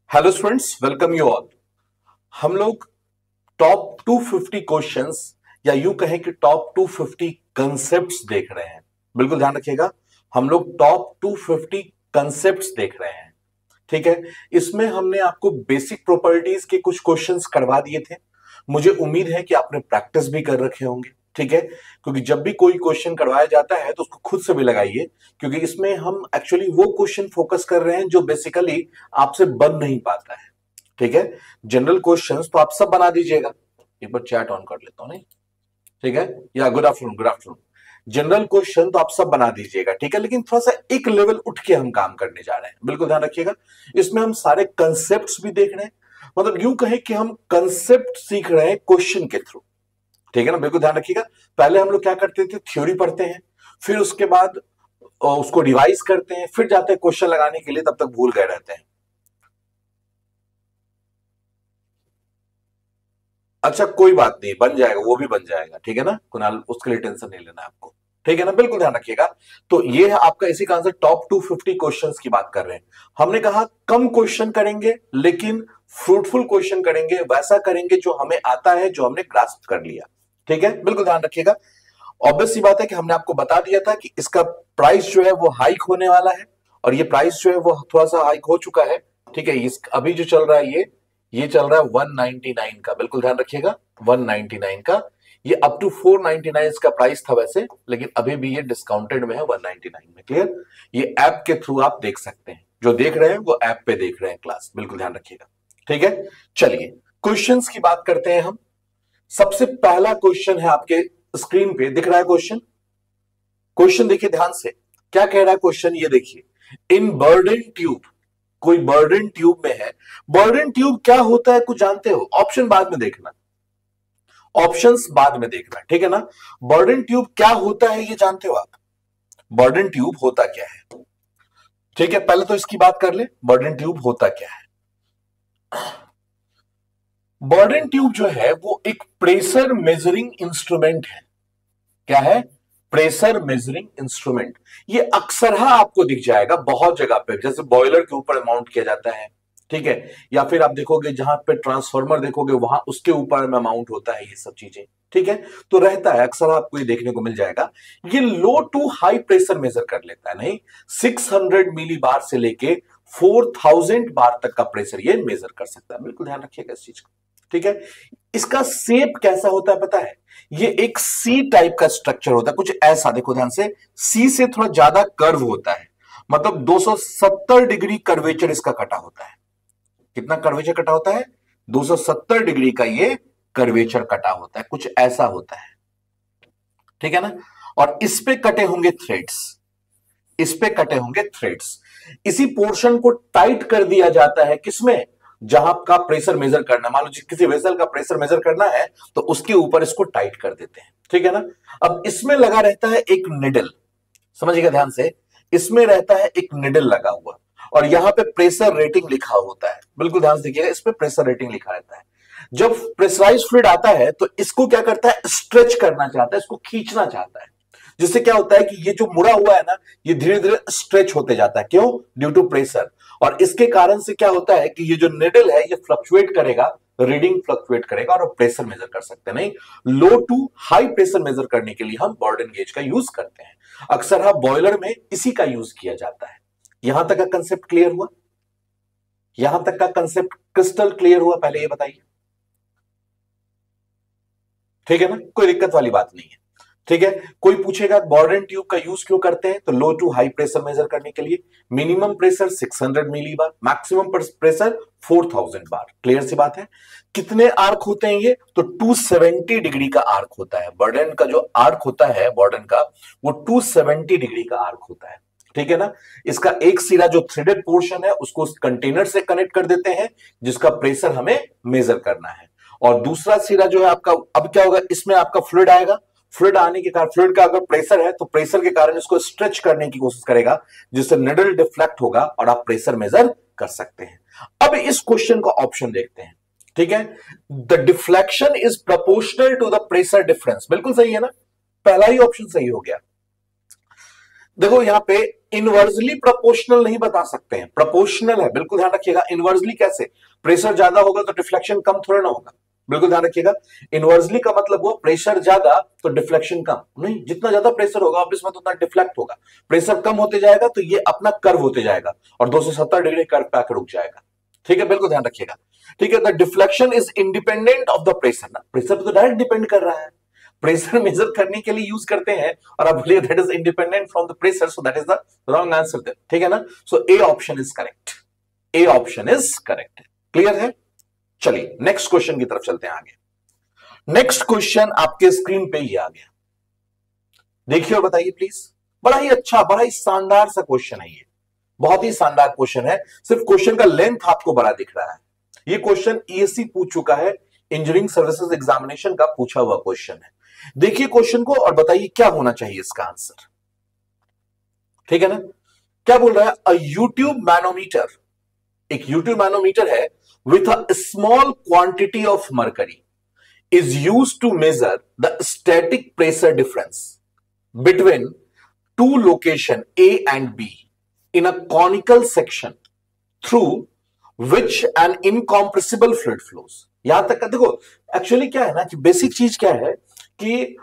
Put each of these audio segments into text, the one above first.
Hello students, welcome you all. हम लोग top 250 questions या यूं कहें कि टॉप 250 कंसेप्ट्स देख रहे हैं। बिल्कुल ध्यान रखिएगा, हम लोग टॉप 250 कंसेप्ट्स देख रहे हैं। ठीक है, इसमें हमने आपको बेसिक प्रॉपर्टीज के कुछ क्वेश्चंस करवा दिए थे। मुझे उम्मीद है कि आपने प्रैक्टिस भी कर रखे होंगे। ठीक है, क्योंकि जब भी कोई क्वेश्चन करवाया जाता है तो उसको खुद से भी लगाइए, क्योंकि इसमें हम एक्चुअली वो क्वेश्चन फोकस कर रहे हैं जो बेसिकली आपसे बन नहीं पाता है। ठीक है, जनरल क्वेश्चंस तो आप सब बना दीजिएगा। एक बार चैट ऑन कर लेता हूं, नहीं? ठीक है, या good afternoon, good afternoon. General question तो आप सब बना दीजिएगा, ठीक है, लेकिन थोड़ा सा एक लेवल उठ के हम काम करने जा रहे हैं। बिल्कुल ध्यान रखिएगा, इसमें हम सारे कंसेप्ट्स भी देख रहे हैं। मतलब यूं कहें कि हम कंसेप्ट सीख रहे हैं क्वेश्चन के थ्रू। ठीक है ना, बिल्कुल ध्यान रखिएगा। पहले हम लोग क्या करते थे, थ्योरी पढ़ते हैं, फिर उसके बाद उसको रिवाइज करते हैं, फिर जाते हैं क्वेश्चन लगाने के लिए, तब तक भूल गए रहते हैं। अच्छा कोई बात नहीं, बन जाएगा, वो भी बन जाएगा। ठीक है ना कुणाल, उसके लिए टेंशन नहीं लेना आपको। ठीक है ना, बिल्कुल ध्यान रखिएगा। तो ये है आपका इसी का आंसर। टॉप 250 क्वेश्चंस की बात कर रहे हैं। हमने कहा कम क्वेश्चन करेंगे, लेकिन फ्रूटफुल क्वेश्चन करेंगे, वैसा करेंगे जो हमें आता है, जो हमने ग्रास्प कर लिया। ठीक है, बिल्कुल ध्यान रखिएगा। ऑब्वियस सी बात है कि हमने आपको बता दिया था कि इसका प्राइस जो है वो हाइक होने वाला है, और ये प्राइस जो है वो थोड़ा सा हाइक हो चुका है। ठीक है, इस अभी जो चल रहा है ये चल रहा है 199 का। बिल्कुल ध्यान रखिएगा, 199 का। ये अप टू 499 इसका प्राइस था वैसे, लेकिन अभी भी ये डिस्काउंटेड में है 199 में। क्लियर? ये ऐप के थ्रू आप देख सकते हैं, जो देख रहे हैं वो ऐप पे देख रहे हैं क्लास। बिल्कुल ध्यान रखिएगा। ठीक है, चलिए क्वेश्चंस की बात करते हैं हम। सबसे पहला क्वेश्चन है, आपके स्क्रीन पे दिख रहा है क्वेश्चन। क्वेश्चन देखिए ध्यान से, क्या कह रहा है क्वेश्चन, ये देखिए। इन बर्डन ट्यूब, कोई बर्डन ट्यूब में है। बर्डन ट्यूब क्या होता है, कुछ जानते हो? ऑप्शन बाद में देखना, ऑप्शंस बाद में देखना, ठीक है ना। बर्डन ट्यूब क्या होता है ये जानते हो आप? बर्डन ट्यूब होता क्या है? ठीक है, पहले तो इसकी बात कर ले, बर्डन ट्यूब होता क्या है। बर्डन ट्यूब जो है वो एक प्रेशर मेजरिंग इंस्ट्रूमेंट है। क्या है? Pressure measuring instrument. ये अक्सर आपको दिख जाएगा बहुत जगह पे, जैसे बॉयलर के ऊपर माउंट किया जाता है। ठीक है, या फिर आप देखोगे जहां पे ट्रांसफार्मर देखोगे वहां उसके ऊपर में माउंट होता है ये सब चीजें। ठीक है, तो रहता है अक्सर, आपको ये देखने को मिल जाएगा। ये लो टू हाई प्रेशर मेजर कर लेता है, नहीं 600 मिली बार से लेके 4000 बार तक का प्रेशर ये मेजर कर सकता है। बिल्कुल ध्यान रखिएगा इस चीज को। ठीक है, इसका शेप कैसा होता है पता है? ये एक सी टाइप का स्ट्रक्चर होता है, कुछ ऐसा। देखो ध्यान से, सी से थोड़ा ज्यादा कर्व होता है, मतलब 270 डिग्री कर्वेचर इसका कटा होता है। कितना कर्वेचर कटा होता है? 270 डिग्री का ये कर्वेचर कटा होता है, कुछ ऐसा होता है। ठीक है ना, और इस पे कटे होंगे थ्रेड्स, इस पे कटे होंगे थ्रेड्स। इसी पोर्शन को टाइट कर दिया जाता है, किसमें? जहां का प्रेशर मेजर करना, मान लो किसी वेसल का प्रेशर मेजर करना है तो उसके ऊपर इसको टाइट कर देते हैं। ठीक है ना, अब इसमें लगा रहता है एक निडल, समझिएगा ध्यान से, इसमें रहता है एक निडल लगा हुआ, और यहां पे प्रेशर रेटिंग लिखा होता है। बिल्कुल ध्यान से देखिएगा, इस पे प्रेशर रेटिंग लिखा रहता है। जब प्रेशराइज फ्लूइड आता है तो इसको क्या करता है, स्ट्रेच करना चाहता है, इसको खींचना चाहता है, जिससे क्या होता है कि ये जो मुड़ा हुआ है ना, ये धीरे धीरे स्ट्रेच होते जाता है। क्यों? Due to pressure. और इसके कारण से क्या होता है कि ये जो निडल है ये फ्लक्चुएट करेगा, रीडिंग फ्लक्चुएट करेगा, और प्रेशर मेजर कर सकते हैं। नहीं, लो टू हाई प्रेशर मेजर करने के लिए हम बॉर्डन गेज का यूज करते हैं। अक्सर बॉयलर में इसी का यूज किया जाता है। यहां तक का कंसेप्ट क्लियर हुआ? यहां तक का कंसेप्ट क्रिस्टल क्लियर हुआ? पहले ये बताइए। ठीक है ना, कोई दिक्कत वाली बात नहीं है। ठीक है, कोई पूछेगा बॉर्डन ट्यूब का यूज क्यों करते हैं, तो लो टू हाई प्रेशर मेजर करने के लिए। मिनिमम प्रेशर 600 मिली बार, मैक्सिमम प्रेशर 4000 बार। क्लियर सी बात है। कितने आर्क होते हैं ये, तो 270 डिग्री का आर्क होता है। बॉर्डन का जो आर्क होता है, बॉर्डन का, वो 270 डिग्री का आर्क होता है। ठीक है ना, इसका एक सिरा जो थ्रेडेड पोर्शन है उसको उस कंटेनर से कनेक्ट कर देते हैं जिसका प्रेशर हमें मेजर करना है, और दूसरा सिरा जो है आपका, अब क्या होगा, इसमें आपका फ्लूइड आएगा। फ्लूइड आने के कारण, फ्लूइड का अगर प्रेशर है तो प्रेशर के कारण इसको स्ट्रेच करने की कोशिश करेगा, जिससे निडल डिफ्लेक्ट होगा और आप प्रेशर मेजर कर सकते हैं। अब इस क्वेश्चन का ऑप्शन देखते हैं। ठीक है, the deflection is proportional to the pressure difference. बिल्कुल सही है ना, पहला ही ऑप्शन सही हो गया। देखो यहां पे इनवर्सली प्रोपोर्शनल नहीं बता सकते हैं, प्रोपोर्शनल है, बिल्कुल ध्यान रखिएगा। इनवर्सली कैसे? प्रेशर ज्यादा होगा तो डिफ्लेक्शन कम थोड़ा ना होगा, बिल्कुल ध्यान रखिएगा। इनवर्सली का मतलब वो प्रेशर ज्यादा तो डिफ्लेक्शन कम नहीं, जितना ज्यादा प्रेशर होगा ऑब्वियसली उतना डिफ्लेक्ट होगा। प्रेशर कम होते जाएगा तो ये अपना कर्व होते जाएगा और 270 डिग्री कर्व पे आकर रुक जाएगा। ठीक है, बिल्कुल ध्यान रखिएगा। ठीक है, the deflection is independent of the pressure ना, प्रेशर पे तो डायरेक्ट डिपेंड कर रहा है, प्रेशर मेजर करने के लिए यूज करते हैं और आप बोलिए that is independent from the pressure, so that is the wrong answer there. ठीक है ना, so A option is correct, A option is correct. Clear है? चलिए नेक्स्ट क्वेश्चन की तरफ चलते हैं आगे। नेक्स्ट क्वेश्चन आपके स्क्रीन पे ही आ गया, देखिए और बताइए प्लीज। बड़ा ही अच्छा, बड़ा ही शानदार सा क्वेश्चन है ये, बहुत ही शानदार क्वेश्चन है। सिर्फ क्वेश्चन का लेंथ आपको बड़ा दिख रहा है। ये क्वेश्चन ईएससी पूछ चुका है, इंजीनियरिंग सर्विसेज एग्जामिनेशन का पूछा हुआ क्वेश्चन है। देखिए क्वेश्चन को और बताइए क्या होना चाहिए इसका आंसर। ठीक है ना, क्या बोल रहा है? अ यूट्यूब मैनोमीटर, एक यूट्यूब मैनोमीटर है with a small quantity of mercury is used to measure the static pressure difference between two location A and B in a conical section through which an incompressible fluid flows। यहां तक का देखो, actually क्या है ना कि basic चीज क्या है कि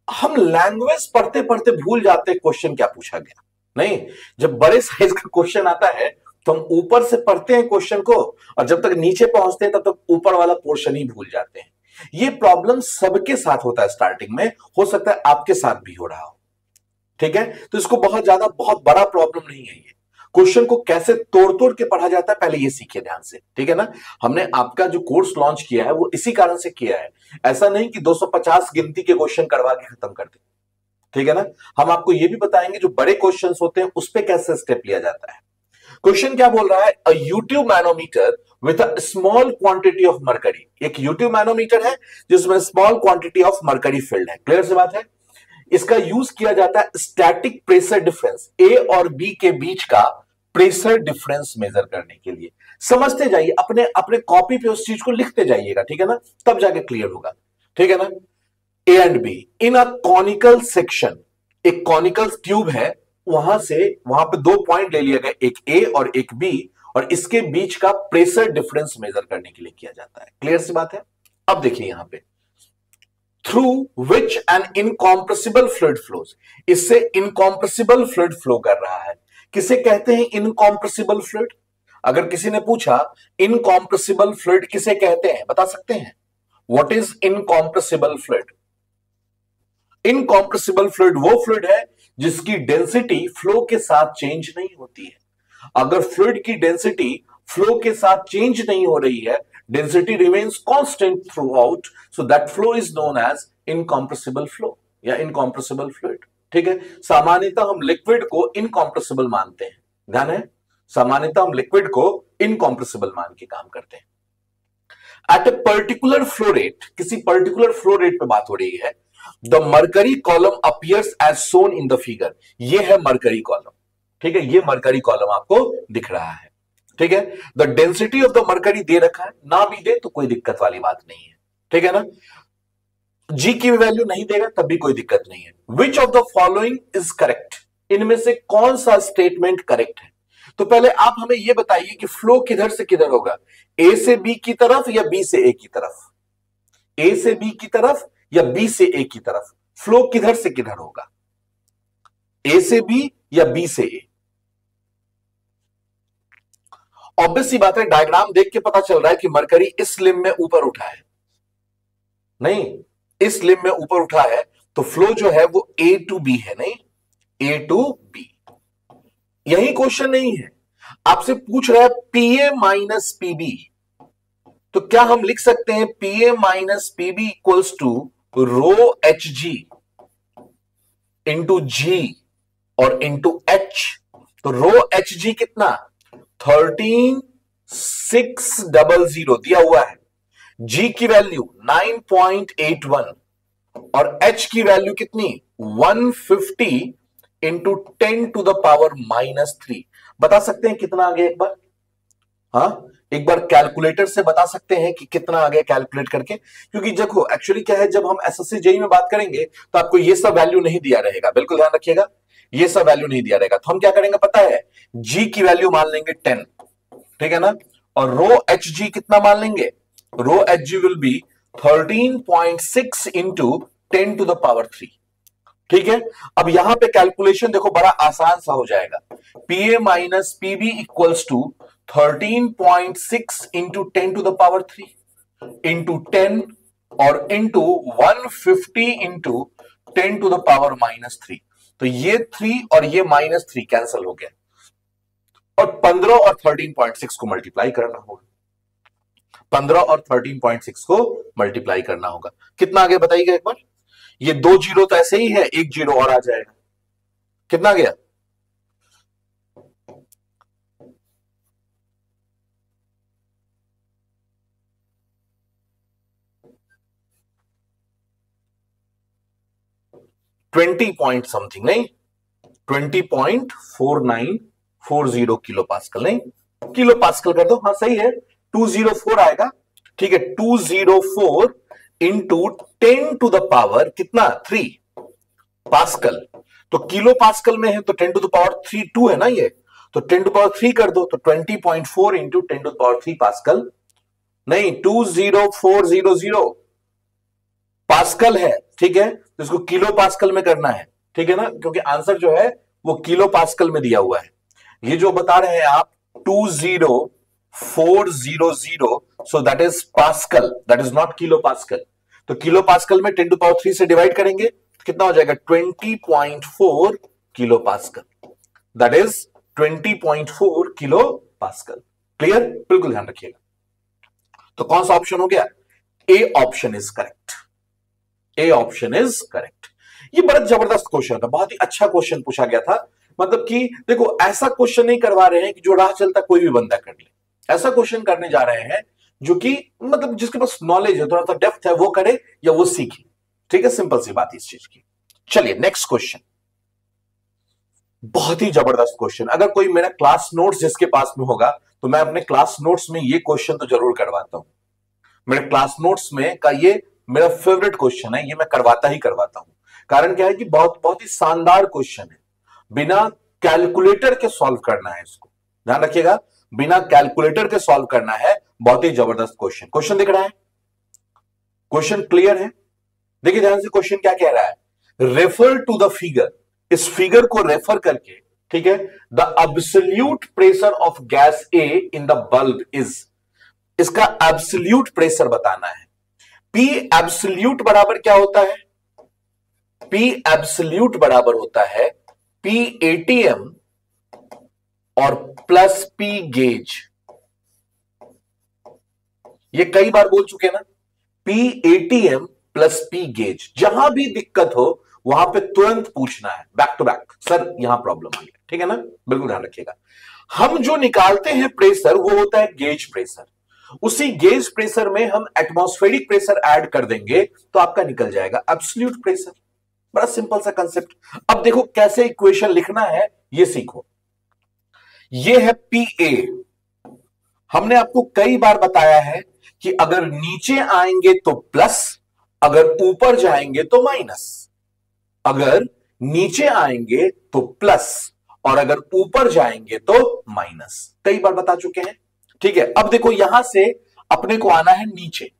हम लैंग्वेज पढ़ते पढ़ते भूल जाते हैं क्वेश्चन क्या पूछा गया। नहीं, जब बड़े साइज का क्वेश्चन आता है तो हम ऊपर से पढ़ते हैं क्वेश्चन को और जब तक नीचे पहुंचते हैं तब तक ऊपर वाला पोर्शन ही भूल जाते हैं। ये प्रॉब्लम सबके साथ होता है स्टार्टिंग में, हो सकता है आपके साथ भी हो रहा हो। ठीक है, तो इसको बहुत बड़ा प्रॉब्लम नहीं है। ये क्वेश्चन को कैसे तोड़ तोड़ के पढ़ा जाता है पहले ये सीखिए ध्यान से। ठीक है ना, हमने आपका जो कोर्स लॉन्च किया है वो इसी कारण से किया है, ऐसा नहीं कि 250 गिनती के क्वेश्चन करवा के खत्म कर दे। ठीक है ना, हम आपको ये भी बताएंगे जो बड़े क्वेश्चन होते हैं उस पर कैसे स्टेप लिया जाता है। क्वेश्चन क्या बोल रहा है? A U tube manometer with a small quantity of mercury, एक यूट्यूब मैनोमीटर है जिसमें small quantity of mercury field है। क्लियर से बात है? इसका यूज किया जाता है स्टैटिक प्रेशर डिफरेंस, ए और बी के बीच का प्रेशर डिफरेंस मेजर करने के लिए। समझते जाइए, अपने अपने कॉपी पे उस चीज को लिखते जाइएगा। ठीक है ना, तब जाके क्लियर होगा। ठीक है ना, A and be in a conical section, एक कॉनिकल ट्यूब है, वहां पे 2 पॉइंट ले लिया गया, एक ए और एक बी, और इसके बीच का प्रेशर डिफरेंस मेजर करने के लिए किया जाता है। क्लियर सी बात है? अब देखिए यहां पे through which N incompressible fluid flows, इससे इनकॉम्प्रेसिबल फ्लूइड फ्लो कर रहा है। किसे कहते हैं इनकॉम्प्रेसिबल फ्लूइड? अगर किसी ने पूछा इनकॉम्प्रेसिबल फ्लूइड किसे कहते हैं, बता सकते हैं? What is incompressible fluid? Incompressible fluid वो फ्लूइड है जिसकी डेंसिटी फ्लो के साथ चेंज नहीं होती है। अगर फ्लूइड की डेंसिटी फ्लो के साथ चेंज नहीं हो रही है, density remains constant throughout, so that flow is known as incompressible flow या इनकॉम्प्रेसिबल फ्लूइड। ठीक है, सामान्यतः हम लिक्विड को इनकॉम्प्रेसिबल मानते हैं, ध्यान है, सामान्यतः हम लिक्विड को इनकॉम्प्रेसिबल मान के काम करते हैं। At a particular flow rate, किसी पर्टिकुलर फ्लो रेट पे बात हो रही है, the mercury column appears as shown in the figure. ये है मरकरी कॉलम। ठीक है, ये मरकरी कॉलम आपको दिख रहा है। ठीक है, the density of the mercury दे रखा है, ना भी दे तो कोई दिक्कत वाली बात नहीं है। ठीक है ना, जी की वैल्यू नहीं देगा तब भी कोई दिक्कत नहीं है। Which of the following is correct, इनमें से कौन सा स्टेटमेंट करेक्ट है? तो पहले आप हमें यह बताइए कि फ्लो किधर से किधर होगा, ए से बी की तरफ या बी से ए की तरफ? ए से बी की तरफ या बी से ए की तरफ? फ्लो किधर से किधर होगा, ए से बी या बी से ए? ऑब्वियस सी बात है, डायग्राम देख के पता चल रहा है कि मरकरी इस लिम में ऊपर उठा है, नहीं इस लिम में ऊपर उठा है, तो फ्लो जो है वो ए टू बी है, नहीं ए टू बी। यही क्वेश्चन नहीं है, आपसे पूछ रहा है पीए माइनस पीबी, तो क्या हम लिख सकते हैं PA minus PB equals to rho H G into G और इंटू एच? तो रो एच जी कितना, 13600 दिया हुआ है, जी की वैल्यू 9.81 और एच की वैल्यू कितनी 150 इंटू 10 टू द पावर -3। बता सकते हैं कितना आ गया एक बार? हाँ, एक बार कैलकुलेटर से बता सकते हैं कि कितना आ गया कैलकुलेट करके? क्योंकि देखो एक्चुअली क्या है, जब हम एसएससी जेईई में बात करेंगे तो आपको ये सब वैल्यू नहीं दिया रहेगा, बिल्कुल ध्यान रखिएगा। ये सब वैल्यू नहीं दिया रहेगा, तो हम क्या करेंगे पता है, जी की वैल्यू मान लेंगे 10, ठीक है ना, और रो एच जी कितना मान लेंगे, rho H G will be 13.6 into 10 to the power 3, ठीक है। अब यहां पे कैलकुलेशन देखो बड़ा आसान सा हो जाएगा, PA minus PB equals to 13.6 into 10 to the power 3 into 10 और into 150 into 10 to the power -3, तो ये 3 और ये -3 कैंसिल हो गया, और 15 और 13.6 को मल्टीप्लाई करना होगा, 15 और 13.6 को मल्टीप्लाई करना होगा, कितना आ गया बताइएगा एक बार, ये 2 जीरो तो ऐसे ही है, 1 जीरो और आ जाएगा, कितना आ गया, ट्वेंटी पॉइंट समथिंग, नहीं 20.4940 किलो पास्कल, नहीं किलो पास्कल कर दो, हाँ सही है, 204 आएगा, ठीक है, 204 इंटू 10 टू द पावर कितना 3 पास्कल, तो किलो पास्कल में है तो 10 टू द पावर 3 2 है ना ये, तो 10 टू द पावर 3 कर दो, तो 20.4 into 10 to the power 3 pascal, नहीं 20400 पास्कल है, ठीक है, तो इसको किलो पास्कल में करना है, ठीक है ना, क्योंकि आंसर जो है वो किलो पास्कल में दिया हुआ है, ये जो बता रहे हैं आप 20400, सो that is pascal, that is not kilo pascal, तो किलो पास्कल में 10 टू पावर 3 से डिवाइड करेंगे तो कितना हो जाएगा 20.4 kilo pascal, that is 20.4 kilo pascal, clear, बिल्कुल ध्यान रखिएगा, तो कौन सा ऑप्शन हो गया, ए option is correct, A option is correct. ये बड़ा जबरदस्त क्वेश्चन था, बहुत ही अच्छा क्वेश्चन पूछा गया था, मतलब कि देखो ऐसा क्वेश्चन नहीं करवा रहे हैं कि जो राह चलता कोई भी बंदा कर ले, ऐसा क्वेश्चन करने जा रहे हैं जो कि मतलब जिसके पास नॉलेज है, थोड़ा सा डेप्थ है, वो करे या वो सीखे, ठीक है, सिंपल सी बात इस चीज की। चलिए नेक्स्ट क्वेश्चन, बहुत ही जबरदस्त क्वेश्चन, अगर कोई मेरा क्लास नोट्स जिसके पास में होगा तो मैं अपने क्लास नोट्स में ये क्वेश्चन तो जरूर करवाता हूं, मेरे क्लास नोट्स में का ये मेरा फेवरेट क्वेश्चन है, ये मैं करवाता ही करवाता हूं, कारण क्या है कि बहुत बहुत ही शानदार क्वेश्चन है, बिना कैलकुलेटर के सॉल्व करना है इसको, ध्यान रखिएगा, बिना कैलकुलेटर के सॉल्व करना है, बहुत ही जबरदस्त क्वेश्चन, क्वेश्चन दिख रहा है, क्वेश्चन क्लियर है, देखिए ध्यान से क्वेश्चन क्या कह रहा है, रेफर टू द फिगर, इस फिगर को रेफर करके, ठीक है, the absolute pressure of gas A in the bulb is, इसका एब्सोल्यूट प्रेशर बताना है, P एब्सोल्यूट बराबर क्या होता है, P एब्सोल्यूट बराबर होता है P ATM और प्लस P गेज, ये कई बार बोल चुके हैं ना, P ATM plus P gauge, जहां भी दिक्कत हो वहां पे तुरंत पूछना है बैक टू बैक, सर यहां प्रॉब्लम आ गया, ठीक है ना, बिल्कुल ध्यान रखिएगा। हम जो निकालते हैं प्रेशर वो होता है गेज प्रेशर, उसी गेज प्रेशर में हम एटमॉस्फेरिक प्रेशर ऐड कर देंगे तो आपका निकल जाएगा एब्सोल्यूट प्रेशर, बड़ा सिंपल सा कंसेप्ट। अब देखो कैसे इक्वेशन लिखना है ये सीखो, ये है PA, हमने आपको कई बार बताया है कि अगर नीचे आएंगे तो प्लस, अगर ऊपर जाएंगे तो माइनस, अगर नीचे आएंगे तो प्लस और अगर ऊपर जाएंगे तो माइनस, कई बार बता चुके हैं, ठीक है। अब देखो यहां से अपने को आना है नीचे,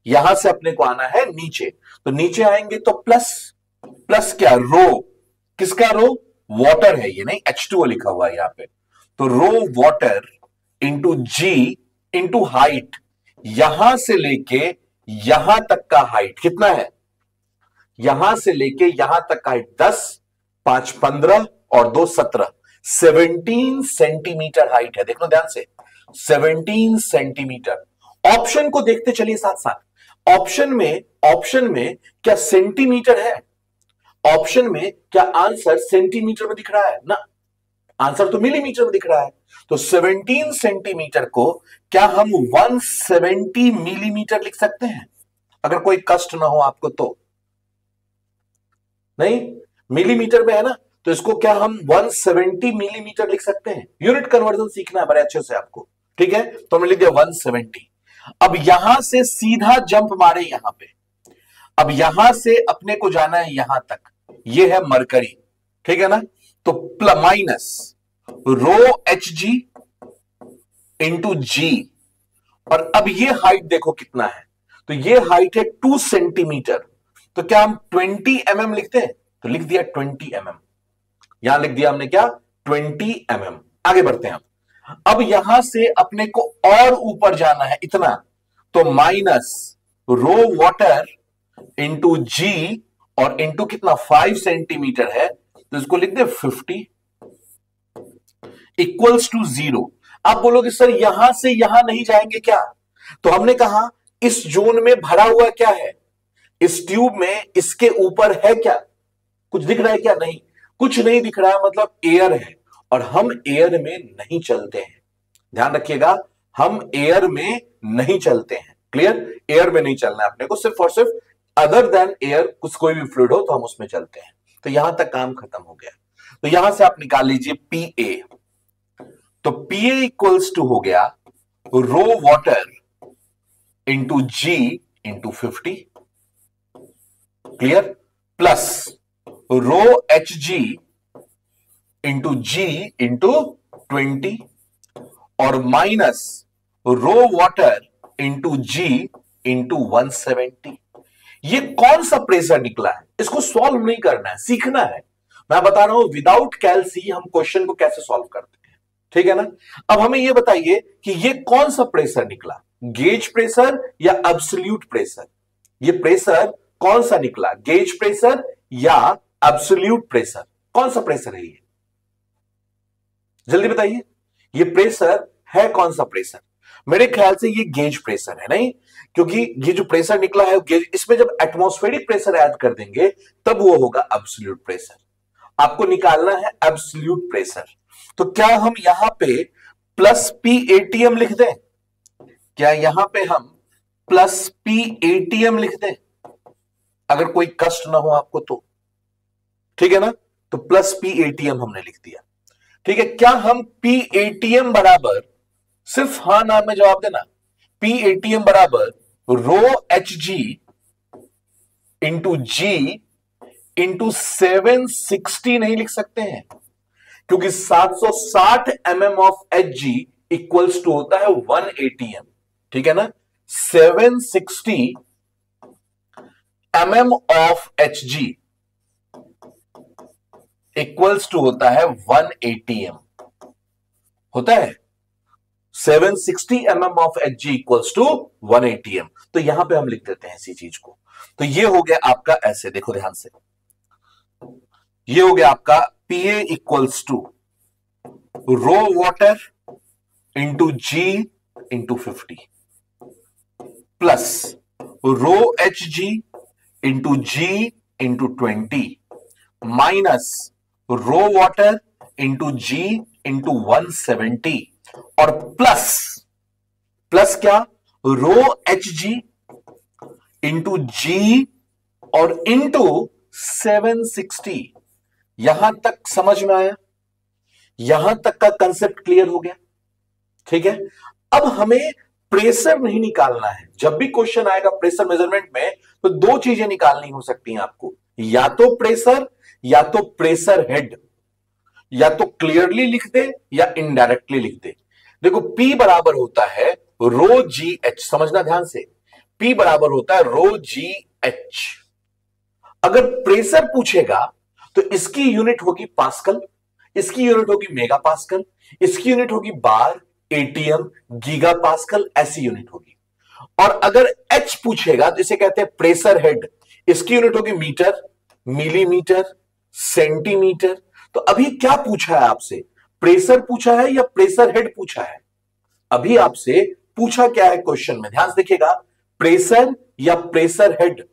यहां से अपने को आना है नीचे, तो नीचे आएंगे तो प्लस, प्लस क्या रो, किसका रो, वाटर है ये, नहीं H2O लिखा हुआ है यहां पे, तो रो water into G into height, यहां से लेके यहां तक का हाइट कितना है, यहां से लेके यहां तक का हाइट 10, 5 15 और 2 17, 17 सेंटीमीटर हाइट है, देखो ध्यान से 17 सेंटीमीटर। ऑप्शन को देखते चलिए साथ साथ, ऑप्शन में क्या सेंटीमीटर है, ऑप्शन में क्या आंसर सेंटीमीटर में दिख रहा है ना, आंसर तो मिलीमीटर में दिख रहा है, तो 17 सेंटीमीटर को क्या हम 170 मिलीमीटर लिख सकते हैं, अगर कोई कष्ट ना हो आपको तो, नहीं मिलीमीटर में है ना, तो इसको क्या हम 170 मिलीमीटर लिख सकते हैं, यूनिट कन्वर्जन सीखना है बड़े अच्छे से आपको, ठीक है, तो हमने लिख दिया 170। अब यहां से सीधा जंप मारे यहां पे, अब यहां से अपने को जाना है यहां तक, ये है मरकरी, ठीक है ना। तो minus rho H G into G, और अब ये हाइट देखो कितना है, तो ये हाइट है 2 सेंटीमीटर। तो क्या हम 20 mm लिखते हैं? तो लिख दिया 20 mm, यहां लिख दिया हमने क्या, 20 mm। आगे बढ़ते हैं अब यहां से अपने को और ऊपर जाना है इतना, तो minus rho water into G, और इंटू कितना 5 सेंटीमीटर है, तो इसको लिख दे 50 इक्वल्स टू 0। आप बोलोगे सर यहां से यहां नहीं जाएंगे क्या? तो हमने कहा इस जोन में भरा हुआ क्या है, इस ट्यूब में इसके ऊपर है क्या, कुछ दिख रहा है क्या? नहीं, कुछ नहीं दिख रहा है, मतलब एयर है, और हम एयर में नहीं चलते हैं। ध्यान रखिएगा, हम एयर में नहीं चलते हैं। क्लियर? एयर में नहीं चलना है अपने को, सिर्फ और सिर्फ अदर देन एयर कुछ कोई भी फ्लूइड हो तो हम उसमें चलते हैं। तो यहां तक काम खत्म हो गया। तो यहां से आप निकाल लीजिए पी ए। तो पी ए इक्वल्स टू हो गया rho water into G into 50, clear, plus rho H G into G into 20, और minus rho water into G into 170। ये कौन सा प्रेशर निकला है, इसको सॉल्व नहीं करना है, सीखना है। मैं बता रहा हूं विदाउट कैलसी हम क्वेश्चन को कैसे सॉल्व करते हैं, ठीक है ना। अब हमें यह बताइए कि ये कौन सा प्रेशर निकला, गेज प्रेशर या एब्सोल्यूट प्रेशर? ये प्रेशर कौन सा निकला, गेज प्रेशर या एब्सोल्यूट प्रेशर? कौन सा प्रेशर है ये, जल्दी बताइए। ये प्रेशर है कौन सा प्रेशर? मेरे ख्याल से ये गेज प्रेशर है, नहीं, क्योंकि ये जो प्रेशर निकला है गेज, इसमें जब एटमॉस्फेरिक प्रेशर ऐड कर देंगे तब वो होगा एब्सोल्यूट प्रेशर। आपको निकालना है एब्सोल्यूट प्रेशर। तो क्या हम यहां पे प्लस पी एटीएम लिख दें? क्या यहां पे हम प्लस पी एटीएम लिख दें, अगर कोई कष्ट ना हो आपको तो? ठीक है ना, तो प्लस पी एटीएम हमने लिख दिया। ठीक है, क्या हम पी एटीएम बराबर, सिर्फ हां ना में जवाब देना, पी एटीएम बराबर rho H G into G into 760 नहीं लिख सकते हैं? क्योंकि 760 mm of H G equals to होता है 1 एटीएम, ठीक है ना। 760 mm of H G equals to होता है 1 एटीएम, होता है 760 mm of H G equals to 1 ATM. तो यहां पे हम लिख देते हैं इसी चीज को। तो ये हो गया आपका, ऐसे देखो ध्यान से, ये हो गया आपका PA equals to rho water into G into 50 plus rho H G into G into 20 minus rho water into G into 170, और प्लस, प्लस क्या, रो एच जी इंटू जी और इंटू 760। यहां तक समझ में आया? यहां तक का कंसेप्ट क्लियर हो गया? ठीक है, अब हमें प्रेशर नहीं निकालना है। जब भी क्वेश्चन आएगा प्रेशर मेजरमेंट में तो दो चीजें निकालनी हो सकती हैं आपको, या तो प्रेशर या तो प्रेशर हेड। या तो क्लियरली लिख दे या इनडायरेक्टली लिख दे। देखो P बराबर होता है रो जी एच, समझना ध्यान से, P बराबर होता है रो जी एच। अगर प्रेशर पूछेगा तो इसकी यूनिट होगी पास्कल, इसकी यूनिट होगी मेगा पास्कल, इसकी यूनिट होगी बार, एटीएम, गीगा पास्कल, ऐसी यूनिट होगी। और अगर H पूछेगा तो इसे कहते हैं प्रेशर हेड, इसकी यूनिट होगी मीटर, मिलीमीटर, सेंटीमीटर। तो अभी क्या पूछा है आपसे, प्रेशर पूछा है या प्रेशर हेड पूछा है? अभी आपसे पूछा क्या है क्वेश्चन में, ध्यान से देखिएगा, प्रेशर या प्रेशर हेड।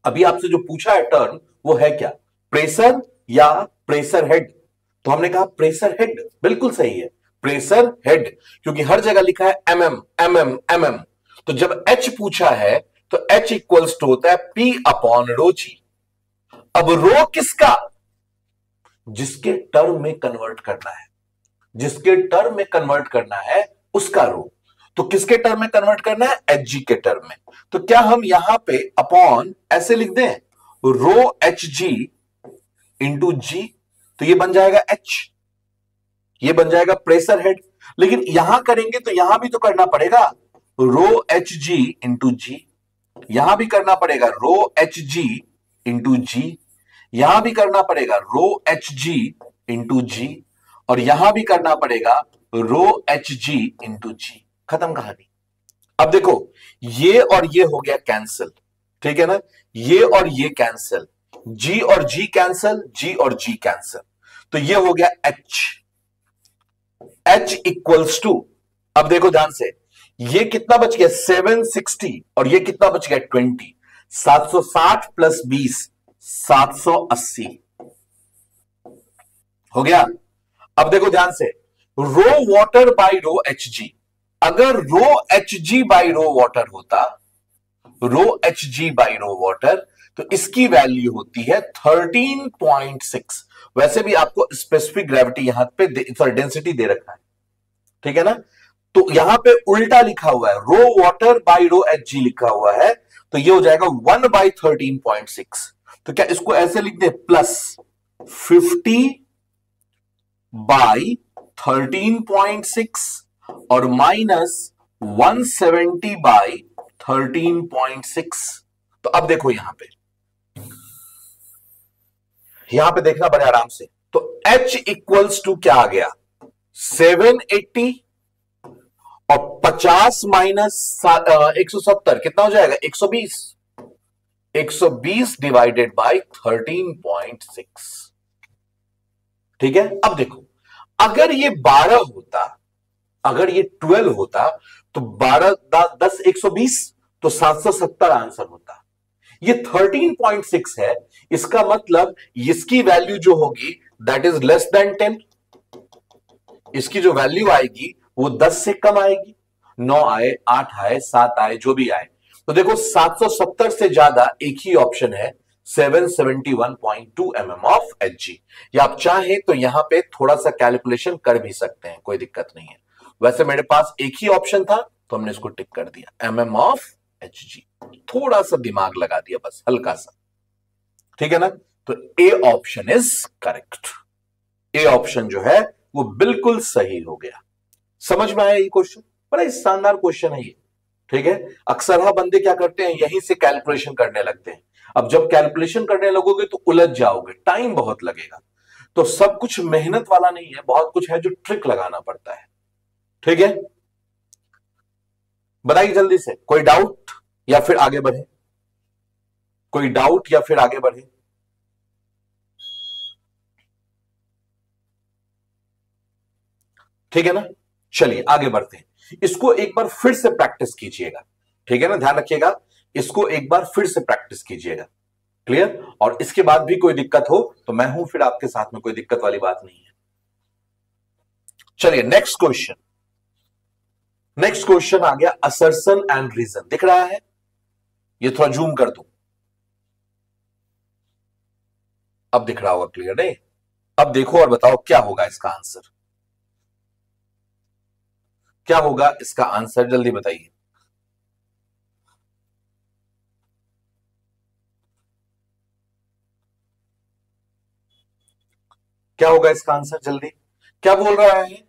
अभी आपसे जो पूछा है टर्म वो है क्या, प्रेशर या प्रेशर हेड? तो हमने कहा प्रेशर हेड, बिल्कुल सही है, प्रेशर हेड, क्योंकि हर जगह लिखा है mm mm mm। तो जब H पूछा है तो H इक्वल्स टू होता है P अपॉन रो जी। अब रो किसका, जिसके टर्म में कन्वर्ट करना है, जिसके टर्म में कन्वर्ट करना है उसका रो। तो किसके टर्म में कन्वर्ट करना है, एच जी के टर्म में। तो क्या हम यहां पे अपॉन ऐसे लिख दें, रो एच जी इंटू जी, तो ये बन जाएगा H, ये बन जाएगा प्रेशर हेड। लेकिन यहां करेंगे तो यहां भी तो करना पड़ेगा रो एच जी इंटू जी, यहां भी करना पड़ेगा रो एच जी इंटू जी, यहां भी करना पड़ेगा रो एच जी इंटू जी, और यहां भी करना पड़ेगा रो एच जी इंटू जी। खत्म कहानी। अब देखो ये और ये हो गया कैंसिल, ठीक है ना, ये और ये कैंसिल, जी और जी कैंसिल, जी और जी कैंसिल, तो ये हो गया H, H इक्वल्स टू, अब देखो ध्यान से, ये कितना बच गया 760 और ये कितना बच गया 20, 760 प्लस 20 780 हो गया। अब देखो ध्यान से, rho water by rho H G, अगर rho H G by rho water होता, rho H G by rho water, तो इसकी वैल्यू होती है 13.6। वैसे भी आपको स्पेसिफिक ग्रेविटी यहां पे डेंसिटी दे रखा है, ठीक है ना, तो यहां पे उल्टा लिखा हुआ है, rho water by rho H G लिखा हुआ है, तो ये हो जाएगा 1/13.6। तो क्या इसको ऐसे लिख दे, प्लस 50/13.6 और माइनस 170/13.6। तो अब देखो यहां पे देखना बड़े आराम से, तो H इक्वल्स टू क्या आ गया 780 और 50 माइनस 170 कितना हो जाएगा 120, 120 डिवाइडेड बाय 13.6, ठीक है। अब देखो अगर ये 12 होता, अगर ये 12 होता, तो 12 10 120, तो 770 आंसर होता। ये 13.6 है, इसका मतलब इसकी वैल्यू जो होगी दैट इज लेस देन 10, इसकी जो वैल्यू आएगी वो 10 से कम आएगी, 9 आए 8 आए 7 आए जो भी आए। तो देखो 770 से ज्यादा एक ही ऑप्शन है 771.2 mm ऑफ Hg। या आप चाहें तो यहां पे थोड़ा सा कैलकुलेशन कर भी सकते हैं, कोई दिक्कत नहीं है। वैसे मेरे पास एक ही ऑप्शन था तो हमने इसको टिक कर दिया, mm ऑफ Hg, थोड़ा सा दिमाग लगा दिया बस, हल्का सा, ठीक है ना। तो ए option is correct, A option जो है वो बिल्कुल सही हो गया। समझ में आया ये क्वेश्चन, बड़ा शानदार क्वेश्चन है ये, ठीक है। अक्सर हाँ बंदे क्या करते हैं, यहीं से कैलकुलेशन करने लगते हैं। अब जब कैलकुलेशन करने लगोगे तो उलझ जाओगे, टाइम बहुत लगेगा। तो सब कुछ मेहनत वाला नहीं है, बहुत कुछ है जो ट्रिक लगाना पड़ता है, ठीक है। बताइए जल्दी से, कोई डाउट या फिर आगे बढ़े, कोई डाउट या फिर आगे बढ़े। ठीक है ना, चलिए आगे बढ़ते हैं। इसको एक बार फिर से प्रैक्टिस कीजिएगा, ठीक है ना, ध्यान रखिएगा, इसको एक बार फिर से प्रैक्टिस कीजिएगा, क्लियर। और इसके बाद भी कोई दिक्कत हो तो मैं हूं फिर आपके साथ में, कोई दिक्कत वाली बात नहीं है। चलिए नेक्स्ट क्वेश्चन, नेक्स्ट क्वेश्चन आ गया असर्शन एंड रीजन, दिख रहा है, ये थोड़ा जूम कर दूं, अब दिख रहा होगा क्लियर नहीं। अब देखो और बताओ क्या होगा इसका आंसर, क्या होगा इसका आंसर, जल्दी बताइए। क्या होगा इसका आंसर जल्दी, क्या बोल रहा है,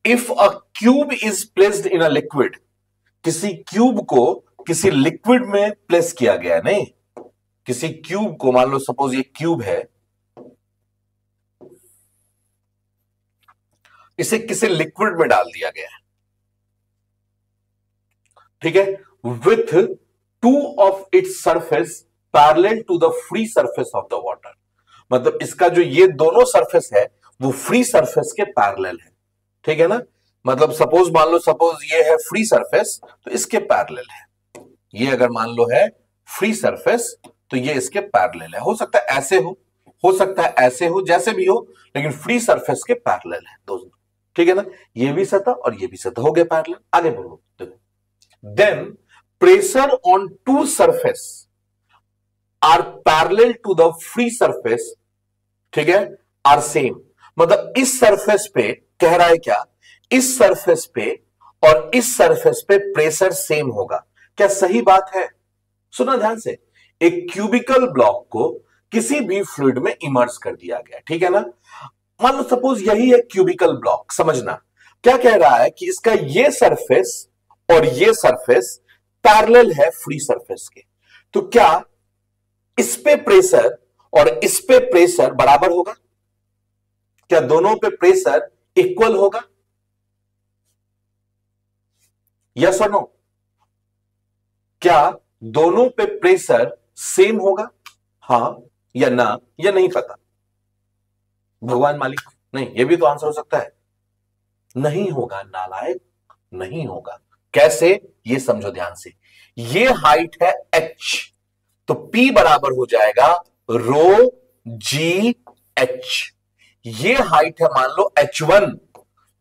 if a cube is placed in a liquid, किसी क्यूब को किसी लिक्विड में प्लेस किया गया है, नहीं, किसी क्यूब को, मान लो सपोज ये क्यूब है, इसे किसी लिक्विड में डाल दिया गया है, ठीक है, with two of its surface parallel to the free surface of the water, मतलब इसका जो ये दोनों सरफेस है वो फ्री सरफेस के पैरेलल है, ठीक है ना। मतलब सपोज मान लो, सपोज ये है फ्री सरफेस तो इसके पैरेलल है, ये अगर मान लो है फ्री सरफेस तो ये इसके पैरेलल है, हो सकता है ऐसे हो सकता है ऐसे हो, जैसे भी हो, लेकिन फ्री सरफेस के पैरेलल है दोनों, ठीक है ना। ये भी सतह और ये भी सतह हो गया पैरेलल। आगे बढ़ो, then pressure on two surface are parallel to the free surface, ठीक है, आर सेम, मतलब इस सरफेस पे कह रहा है क्या, इस सरफेस पे और इस सरफेस पे प्रेशर सेम होगा, क्या सही बात है। सुना ध्यान से, एक क्यूबिकल ब्लॉक को किसी भी फ्लूइड में इमर्स कर दिया गया, ठीक है ना। मान लो सपोज यही है क्यूबिकल ब्लॉक, समझना क्या कह रहा है कि इसका ये सरफेस और ये सरफेस पैरेलल है फ्री सरफेस के, तो क्या इस पे प्रेशर और इस पे प्रेशर बराबर होगा? क्या दोनों पे प्रेशर इक्वल होगा? यस और नो? क्या दोनों पे प्रेशर सेम होगा? हां या ना, या नहीं पता? भगवान मालिक, नहीं, ये भी तो आंसर हो सकता है। नहीं होगा नालायक, नहीं होगा। कैसे, ये समझो ध्यान से। ये हाइट है h, तो P बराबर हो जाएगा रो जी एच। ये हाइट है मान लो h1,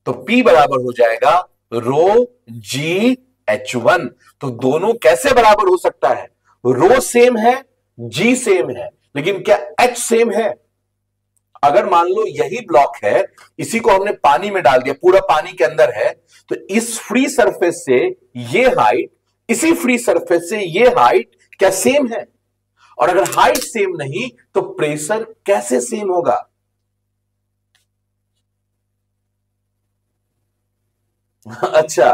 तो P बराबर हो जाएगा रो जी h1। तो दोनों कैसे बराबर हो सकता है? रो सेम है, जी सेम है, लेकिन क्या h सेम है? अगर मान लो यही ब्लॉक है, इसी को हमने पानी में डाल दिया, पूरा पानी के अंदर है, तो इस फ्री सरफेस से ये हाइट, इसी फ्री सरफेस से ये हाइट क्या सेम है? और अगर हाइट सेम नहीं तो प्रेशर कैसे सेम होगा? अच्छा,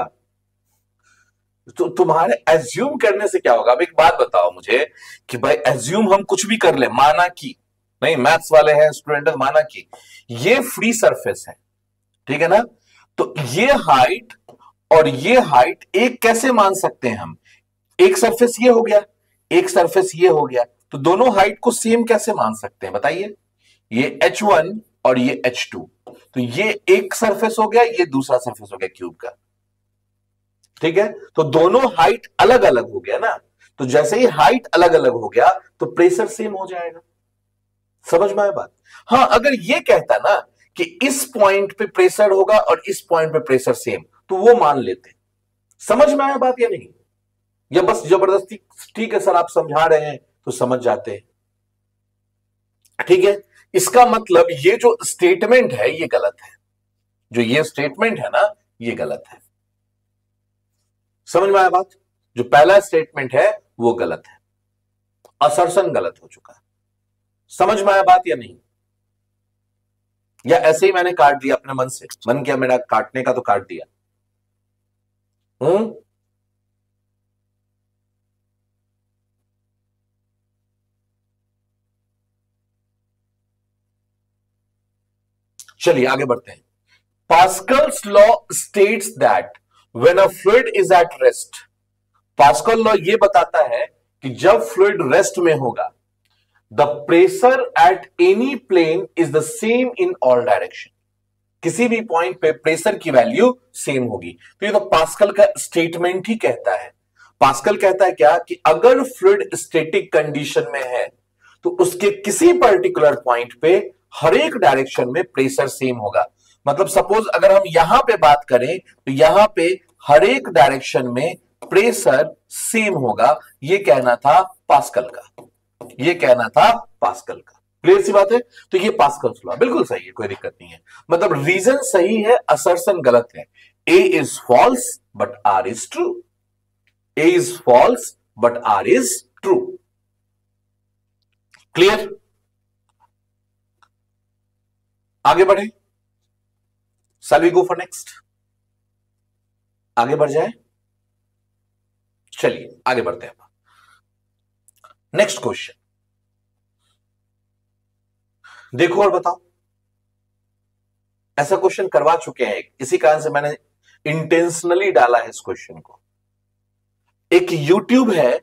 तो तुम्हारे एज्यूम करने से क्या होगा? अब एक बात बताओ मुझे कि भाई एज्यूम हम कुछ भी कर ले, माना कि, नहीं मैथ्स वाले हैं स्टूडेंट, माना कि ये फ्री सरफेस है, ठीक है ना, तो ये हाइट और ये हाइट एक कैसे मान सकते हैं हम? एक सरफेस ये हो गया, एक सरफेस ये हो गया, तो दोनों हाइट को सेम कैसे मान सकते हैं बताइए? ये H1 और ये H2, तो ये एक सरफेस हो गया, ये दूसरा सरफेस हो गया क्यूब का, ठीक है। तो दोनों हाइट अलग अलग हो गया ना, तो जैसे ही हाइट अलग अलग हो गया तो प्रेशर सेम हो जाएगा। समझ में आया बात? हां, अगर ये कहता ना कि इस पॉइंट पे प्रेशर होगा और इस पॉइंट पे प्रेशर सेम, तो वो मान लेते। समझ में आया बात या नहीं? या बस जबरदस्ती ठीक है सर आप समझा रहे हैं तो समझ जाते हैं, ठीक है। इसका मतलब ये जो स्टेटमेंट है ये गलत है, जो ये स्टेटमेंट है ना ये गलत है। समझ में आया बात? जो पहला स्टेटमेंट है वो गलत है, असर्शन गलत हो चुका है। समझ में आया बात या नहीं? या ऐसे ही मैंने काट दिया अपने मन से, मन किया मेरा काटने का तो काट दिया? हम्म, चलिए आगे बढ़ते हैं। Pascal's law states that when a fluid is at rest, Pascal law ये बताता है कि जब फ्लूइड रेस्ट में होगा, the pressure at any plane is the same in all direction, किसी भी पॉइंट पे प्रेशर की वैल्यू सेम होगी। तो ये तो पास्कल का स्टेटमेंट ही कहता है। पास्कल कहता है क्या कि अगर फ्लूइड स्टैटिक कंडीशन में है तो उसके किसी पर्टिकुलर पॉइंट पे हर एक डायरेक्शन में प्रेशर सेम होगा। मतलब सपोज अगर हम यहां पे बात करें तो यहां पे हर एक डायरेक्शन में प्रेशर सेम होगा, ये कहना था पास्कल का, ये कहना था पास्कल का। क्लियर सी बात है? तो ये पास्कल्स लॉ बिल्कुल सही है, कोई दिक्कत नहीं है। मतलब रीजन सही है, असर्शन गलत है। A is false but R is true, A is false but R is true. Clear? आगे बढ़े, shall we go for next? आगे बढ़ जाए, चलिए आगे बढ़ते हैं। नेक्स्ट क्वेश्चन देखो और बताओ। ऐसा क्वेश्चन करवा चुके हैं, इसी कारण से मैंने इंटेंशनली डाला है इस क्वेश्चन को। एक यूट्यूब है,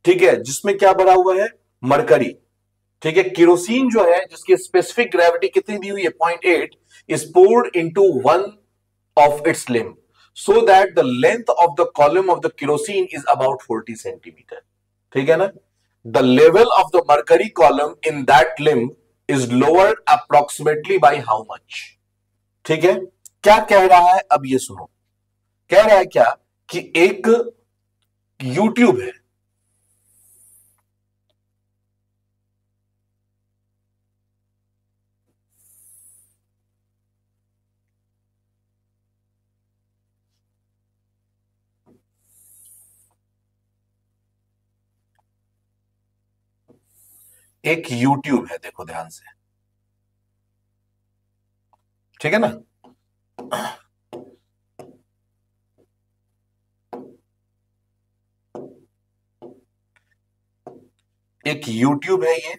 ठीक है, जिसमें क्या भरा हुआ है? मरकरी, ठीक है। केरोसिन जो है जिसकी स्पेसिफिक ग्रेविटी कितनी दी हुई है 0.8, is poured into one of its limb so that the length of the column of the kerosene is about 40 centimetre, ठीक है ना। The level of the mercury column in that limb is lowered approximately by how much, ठीक है। क्या कह रहा है अब ये सुनो। कह रहा है क्या कि एक यूट्यूब है, एक यूट्यूब है, देखो ध्यान से, ठीक है ना। एक यूट्यूब है ये,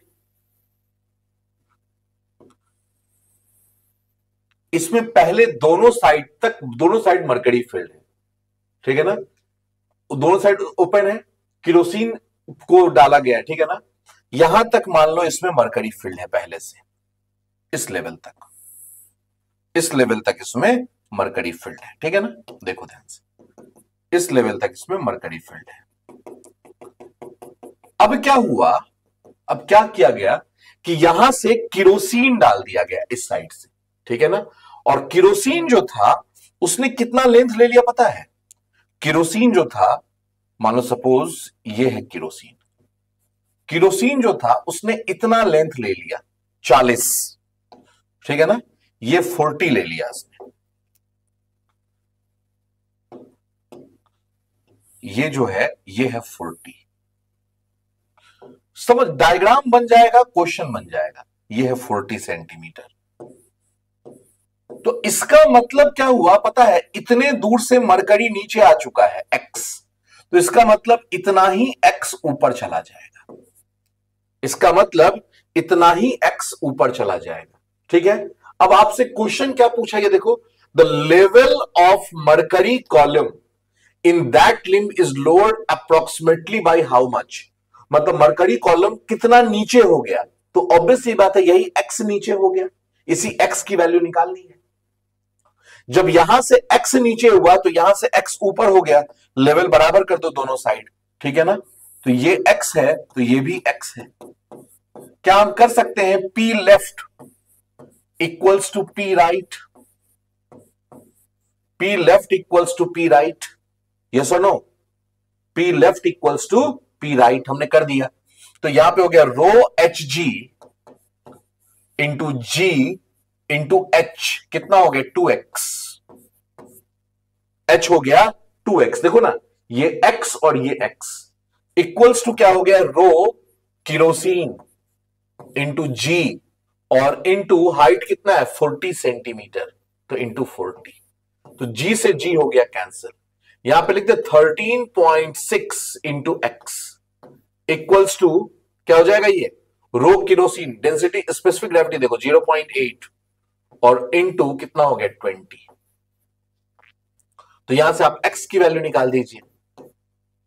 इसमें पहले दोनों साइड मरकरी फील्ड है, ठीक है ना, दोनों साइड ओपन है, केरोसिन को डाला गया है, ठीक है ना। यहां तक मान लो इसमें मरकरी फील्ड है पहले से, इस लेवल तक, इस लेवल तक इसमें मरकरी फील्ड है, ठीक है ना। देखो ध्यान से, इस लेवल तक इसमें मरकरी फील्ड है। अब क्या हुआ, अब क्या किया गया कि यहां से केरोसिन डाल दिया गया इस साइड से, ठीक है ना। और केरोसिन जो था उसने कितना लेंथ ले लिया पता है? केरोसिन जो था, मान लो सपोज ये है केरोसिन, केरोसिन जो था उसने इतना लेंथ ले लिया 40, ठीक है ना, ये 40 ले लिया इसने, ये जो है ये है 40। समझ, डायग्राम बन जाएगा, क्वेश्चन बन जाएगा। ये है 40 सेंटीमीटर। तो इसका मतलब क्या हुआ पता है? इतने दूर से मरकरी नीचे आ चुका है x, तो इसका मतलब इतना ही x ऊपर चला जाएगा, इसका मतलब इतना ही x ऊपर चला जाएगा, ठीक है। अब आपसे क्वेश्चन क्या पूछा, ये देखो, the level of mercury column in that limb is lowered approximately by how much, मतलब मरकरी कॉलम कितना नीचे हो गया, तो ऑब्वियस सी बात है यही x नीचे हो गया, इसी x की वैल्यू निकालनी है। जब यहां से x नीचे हुआ तो यहां से x ऊपर हो गया, लेवल बराबर कर दो दोनों साइड, ठीक है ना। तो ये x है तो ये भी x है। क्या हम कर सकते हैं? P left equals to P right, P left equals to P right, yes और no? P left equals to P right हमने कर दिया, तो यहां पे हो गया rho H G into G into H, कितना हो गया 2x, h हो गया 2x, देखो ना, ये x और ये x इक्वल्स टू क्या हो गया, रो केरोसिन इंटू जी और इंटू हाइट कितना है 40 सेंटीमीटर, तो इंटू 40, तो g से g हो गया कैंसिल। यहां पे लिख दे 13.6 इंटू एक्स इक्वल्स टू क्या हो जाएगा, ये रो केरोसिन डेंसिटी स्पेसिफिक ग्रेविटी देखो 0.8 और इंटू कितना हो गया 20, तो यहां से आप x की वैल्यू निकाल दीजिए,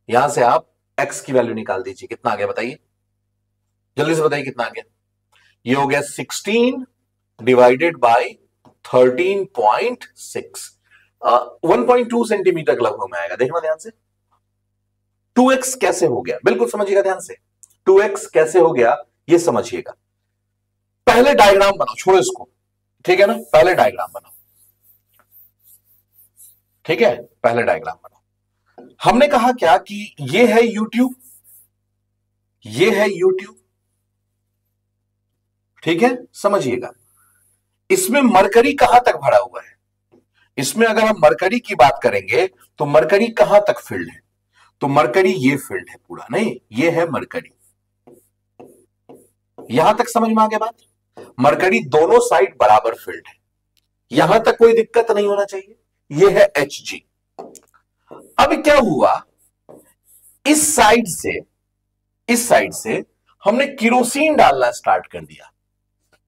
यहां से आप x की वैल्यू निकाल दीजिए, कितना आ गया बताइए, जल्दी से बताइए कितना आ गया। ये हो गया 16 डिवाइडेड बाय 13.6, 1.2 सेंटीमीटर लगभग में आएगा, देखना ध्यान से। 2x कैसे हो गया, बिल्कुल समझिएगा ध्यान से, 2x कैसे हो गया ये समझिएगा। पहले डायग्राम बनाओ, छोड़ो इसको, ठीक है ना, पहले डायग्राम बनाओ, ठीक है, पहले डायग्राम बनाओ। हमने कहा क्या कि ये है यूट्यूब, ये है यूट्यूब, ठीक है, समझिएगा। इसमें मरकरी कहां तक भरा हुआ है, इसमें अगर हम मरकरी की बात करेंगे तो मरकरी कहां तक फील्ड है, तो मरकरी ये फील्ड है पूरा, नहीं ये है मरकरी, यहां तक समझ में आ गया बात। मरकरी दोनों साइड बराबर फील्ड है, यहां तक कोई दिक्कत नहीं होना चाहिए, ये है एच जी। अब क्या हुआ, इस साइड से, इस साइड से हमने केरोसिन डालना स्टार्ट कर दिया,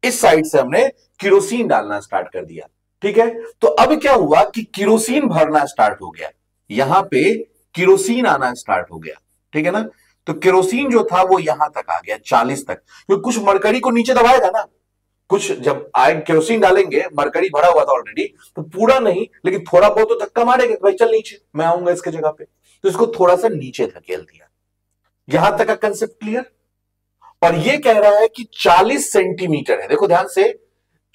इस साइड से हमने केरोसिन डालना स्टार्ट कर दिया, ठीक है। तो अब क्या हुआ कि केरोसिन भरना स्टार्ट हो गया, यहां पे केरोसिन आना स्टार्ट हो गया, ठीक है ना। तो केरोसिन जो था वो यहां तक आ गया 40 तक, क्योंकि कुछ मरकरी को नीचे दबाएगा ना, कुछ जब आए केरोसिन डालेंगे, मरकरी भरा हुआ था ऑलरेडी, तो पूरा नहीं लेकिन थोड़ा बहुत तो धक्का मारेगा, भाई चल नीचे मैं आऊंगा इसके जगह पे, तो इसको थोड़ा सा नीचे धकेल दिया। यहां तक का कंसेप्ट क्लियर? और ये कह रहा है कि 40 सेंटीमीटर है, देखो ध्यान से,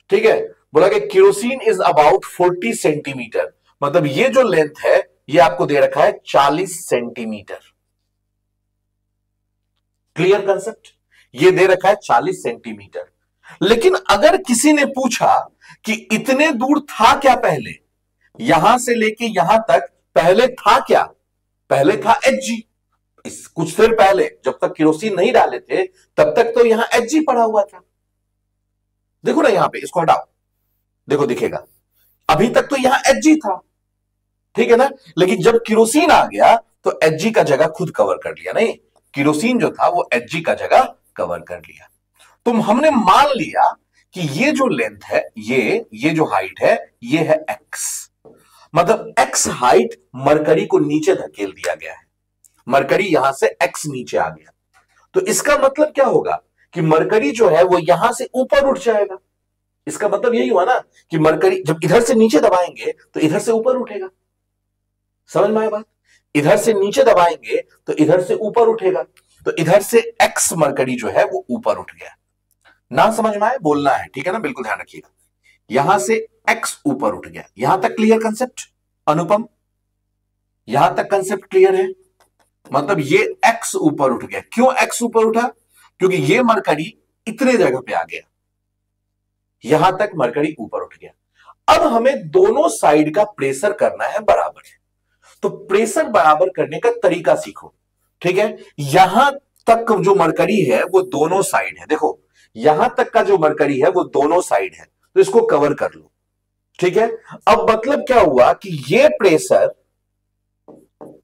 ठीक है, बोला कि केरोसिन इज अबाउट 40 सेंटीमीटर, मतलब ये जो लेंथ है ये आपको दे रखा है 40 सेंटीमीटर। Clear concept? ये दे रखा है 40 सेंटीमीटर। लेकिन अगर किसी ने पूछा कि इतने दूर था क्या पहले, यहां से लेके यहां तक पहले था क्या, पहले था एच जी, कुछ देर पहले जब तक केरोसिन नहीं डाले थे तब तक तो यहां Hg पड़ा हुआ था। देखो ना यहां पे, इसको हटाओ, देखो दिखेगा, अभी तक तो यहां Hg था, ठीक है ना। लेकिन जब केरोसिन आ गया तो Hg का जगह खुद कवर कर लिया, नहीं, केरोसिन जो था वो Hg का जगह कवर कर लिया। तो हमने मान लिया कि ये जो लेंथ है, ये जो हाइट है, ये है x, मतलब x हाइट मरकरी को नीचे धकेल दिया गया है, मरकरी यहां से x नीचे आ गया। तो इसका मतलब क्या होगा कि मरकरी जो है वो यहां से ऊपर उठ जाएगा। इसका मतलब यही हुआ ना कि मरकरी जब इधर से नीचे दबाएंगे तो इधर से ऊपर उठेगा। समझ में आया बात? इधर से नीचे दबाएंगे तो इधर से ऊपर उठेगा, तो इधर से x मरकरी जो है वो ऊपर उठ गया। ना समझ में आए बोलना है, ठीक है ना, बिल्कुल ध्यान रखिएगा। यहां से x ऊपर उठ गया। यहां तक क्लियर कंसेप्ट अनुपम? यहां तक कंसेप्ट क्लियर है? मतलब ये x ऊपर उठ गया। क्यों x ऊपर उठा? क्योंकि ये मरकरी इतने जगह पे आ गया, यहां तक मरकरी ऊपर उठ गया। अब हमें दोनों साइड का प्रेशर करना है बराबर, तो प्रेशर बराबर करने का तरीका सीखो, ठीक है। यहां तक जो मरकरी है वो दोनों साइड है, देखो यहां तक का जो मरकरी है वो दोनों साइड है, तो इसको कवर कर लो, ठीक है। अब मतलब क्या हुआ कि ये प्रेशर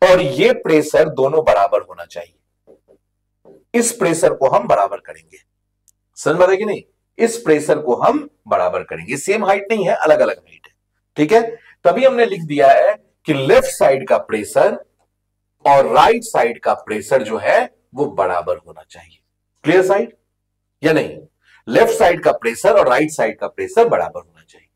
और ये प्रेशर दोनों बराबर होना चाहिए। इस प्रेशर को हम बराबर करेंगे, समझ में आ रहा है कि नहीं? इस प्रेशर को हम बराबर करेंगे। सेम हाइट नहीं है, अलग अलग हाइट है, ठीक है। तभी हमने लिख दिया है कि लेफ्ट साइड का प्रेशर और राइट साइड का प्रेशर जो है वो बराबर होना चाहिए। क्लियर साइड या नहीं? लेफ्ट साइड का प्रेशर और राइट साइड का प्रेशर बराबर होना चाहिए,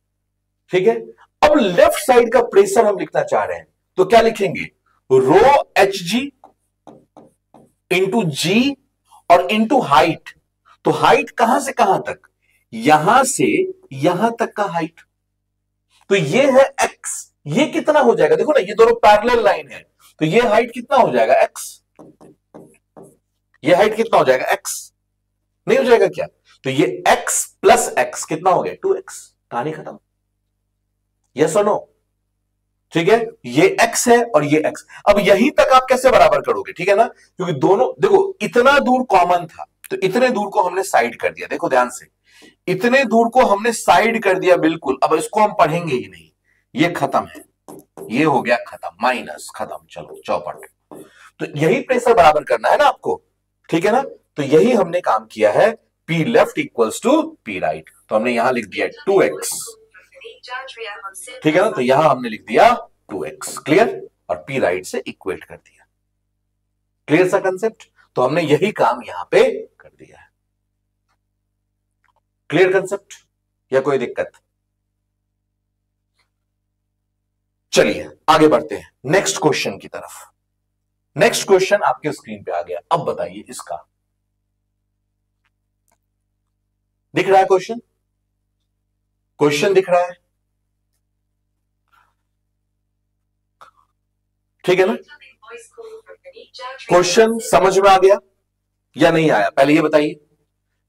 ठीक है। अब लेफ्ट साइड का प्रेशर हम लिखना चाह रहे हैं, तो क्या लिखेंगे? रो Hg इंटू जी और इंटू हाइट। तो हाइट कहां से कहां तक? यहां से यहां तक का हाइट, तो ये है x। ये कितना हो जाएगा? देखो ना, ये दोनों पैरेलल लाइन है, तो ये हाइट कितना हो जाएगा? x। ये हाइट कितना हो जाएगा? x। नहीं हो जाएगा क्या? तो ये x प्लस x कितना हो गया? 2x। कहानी खत्म। यस और नो? ठीक है, ये x है और ये x। अब यहीं तक आप कैसे बराबर करोगे? ठीक है ना, क्योंकि दोनों देखो इतना दूर कॉमन था, तो इतने दूर को हमने साइड कर दिया। देखो ध्यान से, इतने दूर को हमने साइड कर दिया बिल्कुल। अब इसको हम पढ़ेंगे ही नहीं, ये खत्म है, ये हो गया खत्म, माइनस खत्म, चलो चौपट। तो यही प्रेशर बराबर करना है ना आपको, ठीक है ना। तो यही हमने काम किया है, P left equals to P right. तो हमने यहां लिख दिया 2x, ठीक है ना। तो यहां हमने लिख दिया 2x, क्लियर, और P राइट से इक्वेट कर दिया। क्लियर सा कंसेप्ट? तो हमने यही काम यहां पे कर दिया है। क्लियर कंसेप्ट या कोई दिक्कत? चलिए आगे बढ़ते हैं नेक्स्ट क्वेश्चन की तरफ। नेक्स्ट क्वेश्चन आपके स्क्रीन पे आ गया। अब बताइए इसका, दिख रहा है क्वेश्चन? क्वेश्चन दिख रहा है, ठीक है ना? क्वेश्चन समझ में आ गया या नहीं आया? पहले ये बताइए।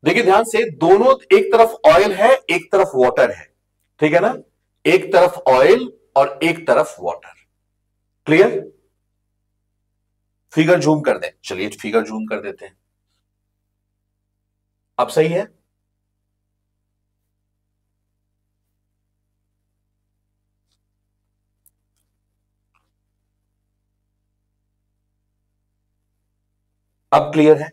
देखिए ध्यान से, दोनों, एक तरफ ऑयल है एक तरफ वाटर है, ठीक है ना। एक तरफ ऑयल और एक तरफ वाटर। क्लियर? फिगर जूम कर दें, चलिए फिगर जूम कर देते हैं। अब सही है? अब क्लियर है?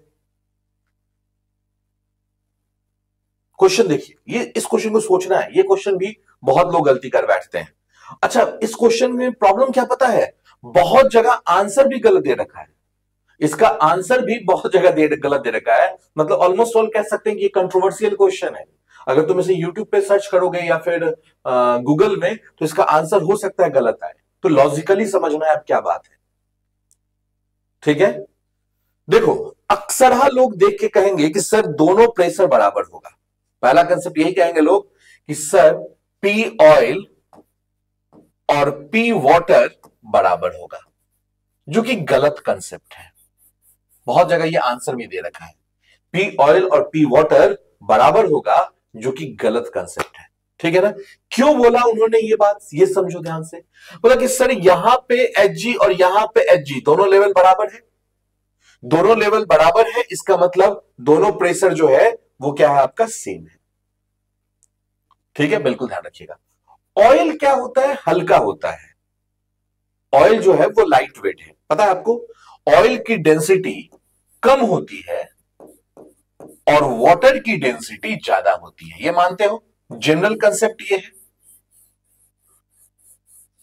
क्वेश्चन देखिए, ये इस क्वेश्चन को सोचना है। ये क्वेश्चन भी बहुत लोग गलती कर बैठते हैं। अच्छा, इस क्वेश्चन में प्रॉब्लम क्या पता है? बहुत जगह आंसर भी गलत दे रखा है। इसका आंसर भी बहुत जगह गलत दे रखा है। मतलब ऑलमोस्ट ऑल कह सकते हैं कि ये कंट्रोवर्शियल क्वेश्चन है। अगर तुम इसे यूट्यूब पे सर्च करोगे या फिर गूगल में, तो इसका आंसर हो सकता है गलत आए। तो लॉजिकली समझना है अब क्या बात है, ठीक है। देखो, अक्सर लोग देख के कहेंगे कि सर दोनों प्रेशर बराबर होगा। पहला कंसेप्ट यही कहेंगे लोग कि सर पी ऑयल और पी वाटर बराबर होगा, जो कि गलत कंसेप्ट है। बहुत जगह ये आंसर भी दे रखा है, पी ऑयल और पी वाटर बराबर होगा, जो कि गलत कंसेप्ट है, ठीक है ना। क्यों बोला उन्होंने ये बात, ये समझो ध्यान से। बोला कि सर यहां पे Hg और यहां पे Hg दोनों लेवल बराबर है, दोनों लेवल बराबर है, इसका मतलब दोनों प्रेशर जो है वो क्या है आपका सेम है। ठीक है, बिल्कुल ध्यान रखिएगा। ऑयल क्या होता है, हल्का होता है। ऑयल जो है वो लाइट वेट है। पता है आपको, ऑयल की डेंसिटी कम होती है और वाटर की डेंसिटी ज्यादा होती है, ये मानते हो? जनरल कंसेप्ट ये है,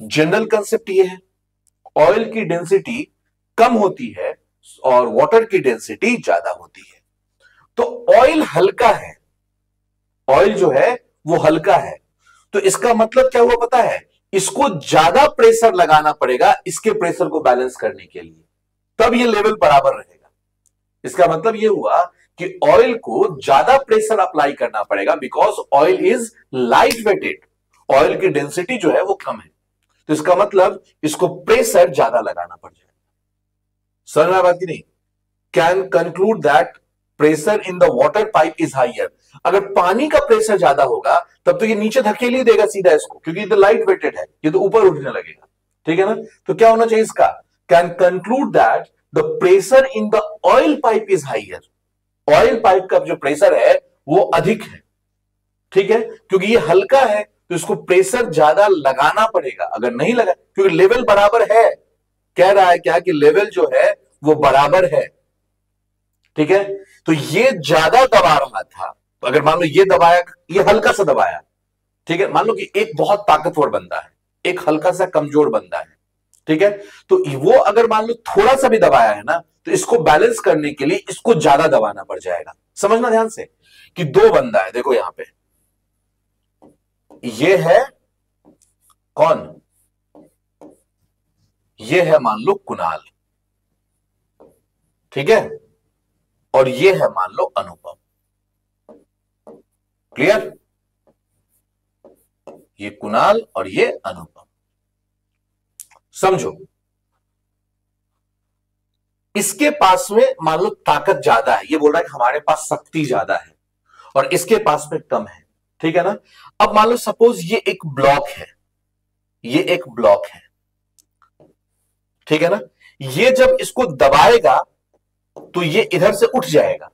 जनरल कंसेप्ट ये है। ऑयल की डेंसिटी कम होती है और वाटर की डेंसिटी ज्यादा होती है। तो ऑयल हल्का है, ऑयल जो है वो हल्का है, तो इसका मतलब क्या हुआ पता है, इसको ज्यादा प्रेशर लगाना पड़ेगा इसके प्रेशर को बैलेंस करने के लिए, तब ये लेवल बराबर रहेगा। इसका मतलब ये हुआ कि ऑयल को ज्यादा प्रेशर अप्लाई करना पड़ेगा, because oil is light weighted, oil की डेंसिटी जो है वो कम है, तो इसका मतलब इसको प्रेशर ज्यादा लगाना पड़ जाएगा। समझ में बात की नहीं? Can conclude that pressure in the water pipe is higher. अगर पानी का प्रेशर ज्यादा होगा तब तो ये नीचे धकेल ही देगा सीधा इसको, क्योंकि ये तो लाइट वेटेड है, ये तो ऊपर उठने लगेगा। ठीक है ना? तो क्या होना चाहिए इसका, can conclude that the pressure in the oil pipe is higher. Oil pipe का जो प्रेशर है वो अधिक है। ठीक है, क्योंकि ये हल्का है तो इसको प्रेशर ज्यादा लगाना पड़ेगा, अगर नहीं लगा, क्योंकि लेवल बराबर है। कह रहा है क्या कि लेवल जो है वो बराबर है। ठीक है, तो ये ज्यादा दबा रहा था, तो अगर मान लो ये दबाया, ये हल्का सा दबाया। ठीक है, मान लो कि एक बहुत ताकतवर बंदा है, एक हल्का सा कमजोर बंदा है। ठीक है, तो वो अगर मान लो थोड़ा सा भी दबाया है ना, तो इसको बैलेंस करने के लिए इसको ज्यादा दबाना पड़ जाएगा। समझना ध्यान से कि दो बंदा है, देखो यहां पे ये है कौन, ये है मान लो कुणाल। ठीक है, और ये है मान लो अनुपम। क्लियर? ये कुणाल और ये अनुपम। समझो, इसके पास में मान लो ताकत ज्यादा है, ये बोल रहा है कि हमारे पास शक्ति ज्यादा है, और इसके पास में कम है। ठीक है ना? अब मान लो सपोज ये एक ब्लॉक है, ये एक ब्लॉक है। ठीक है ना? ये जब इसको दबाएगा तो ये इधर से उठ जाएगा।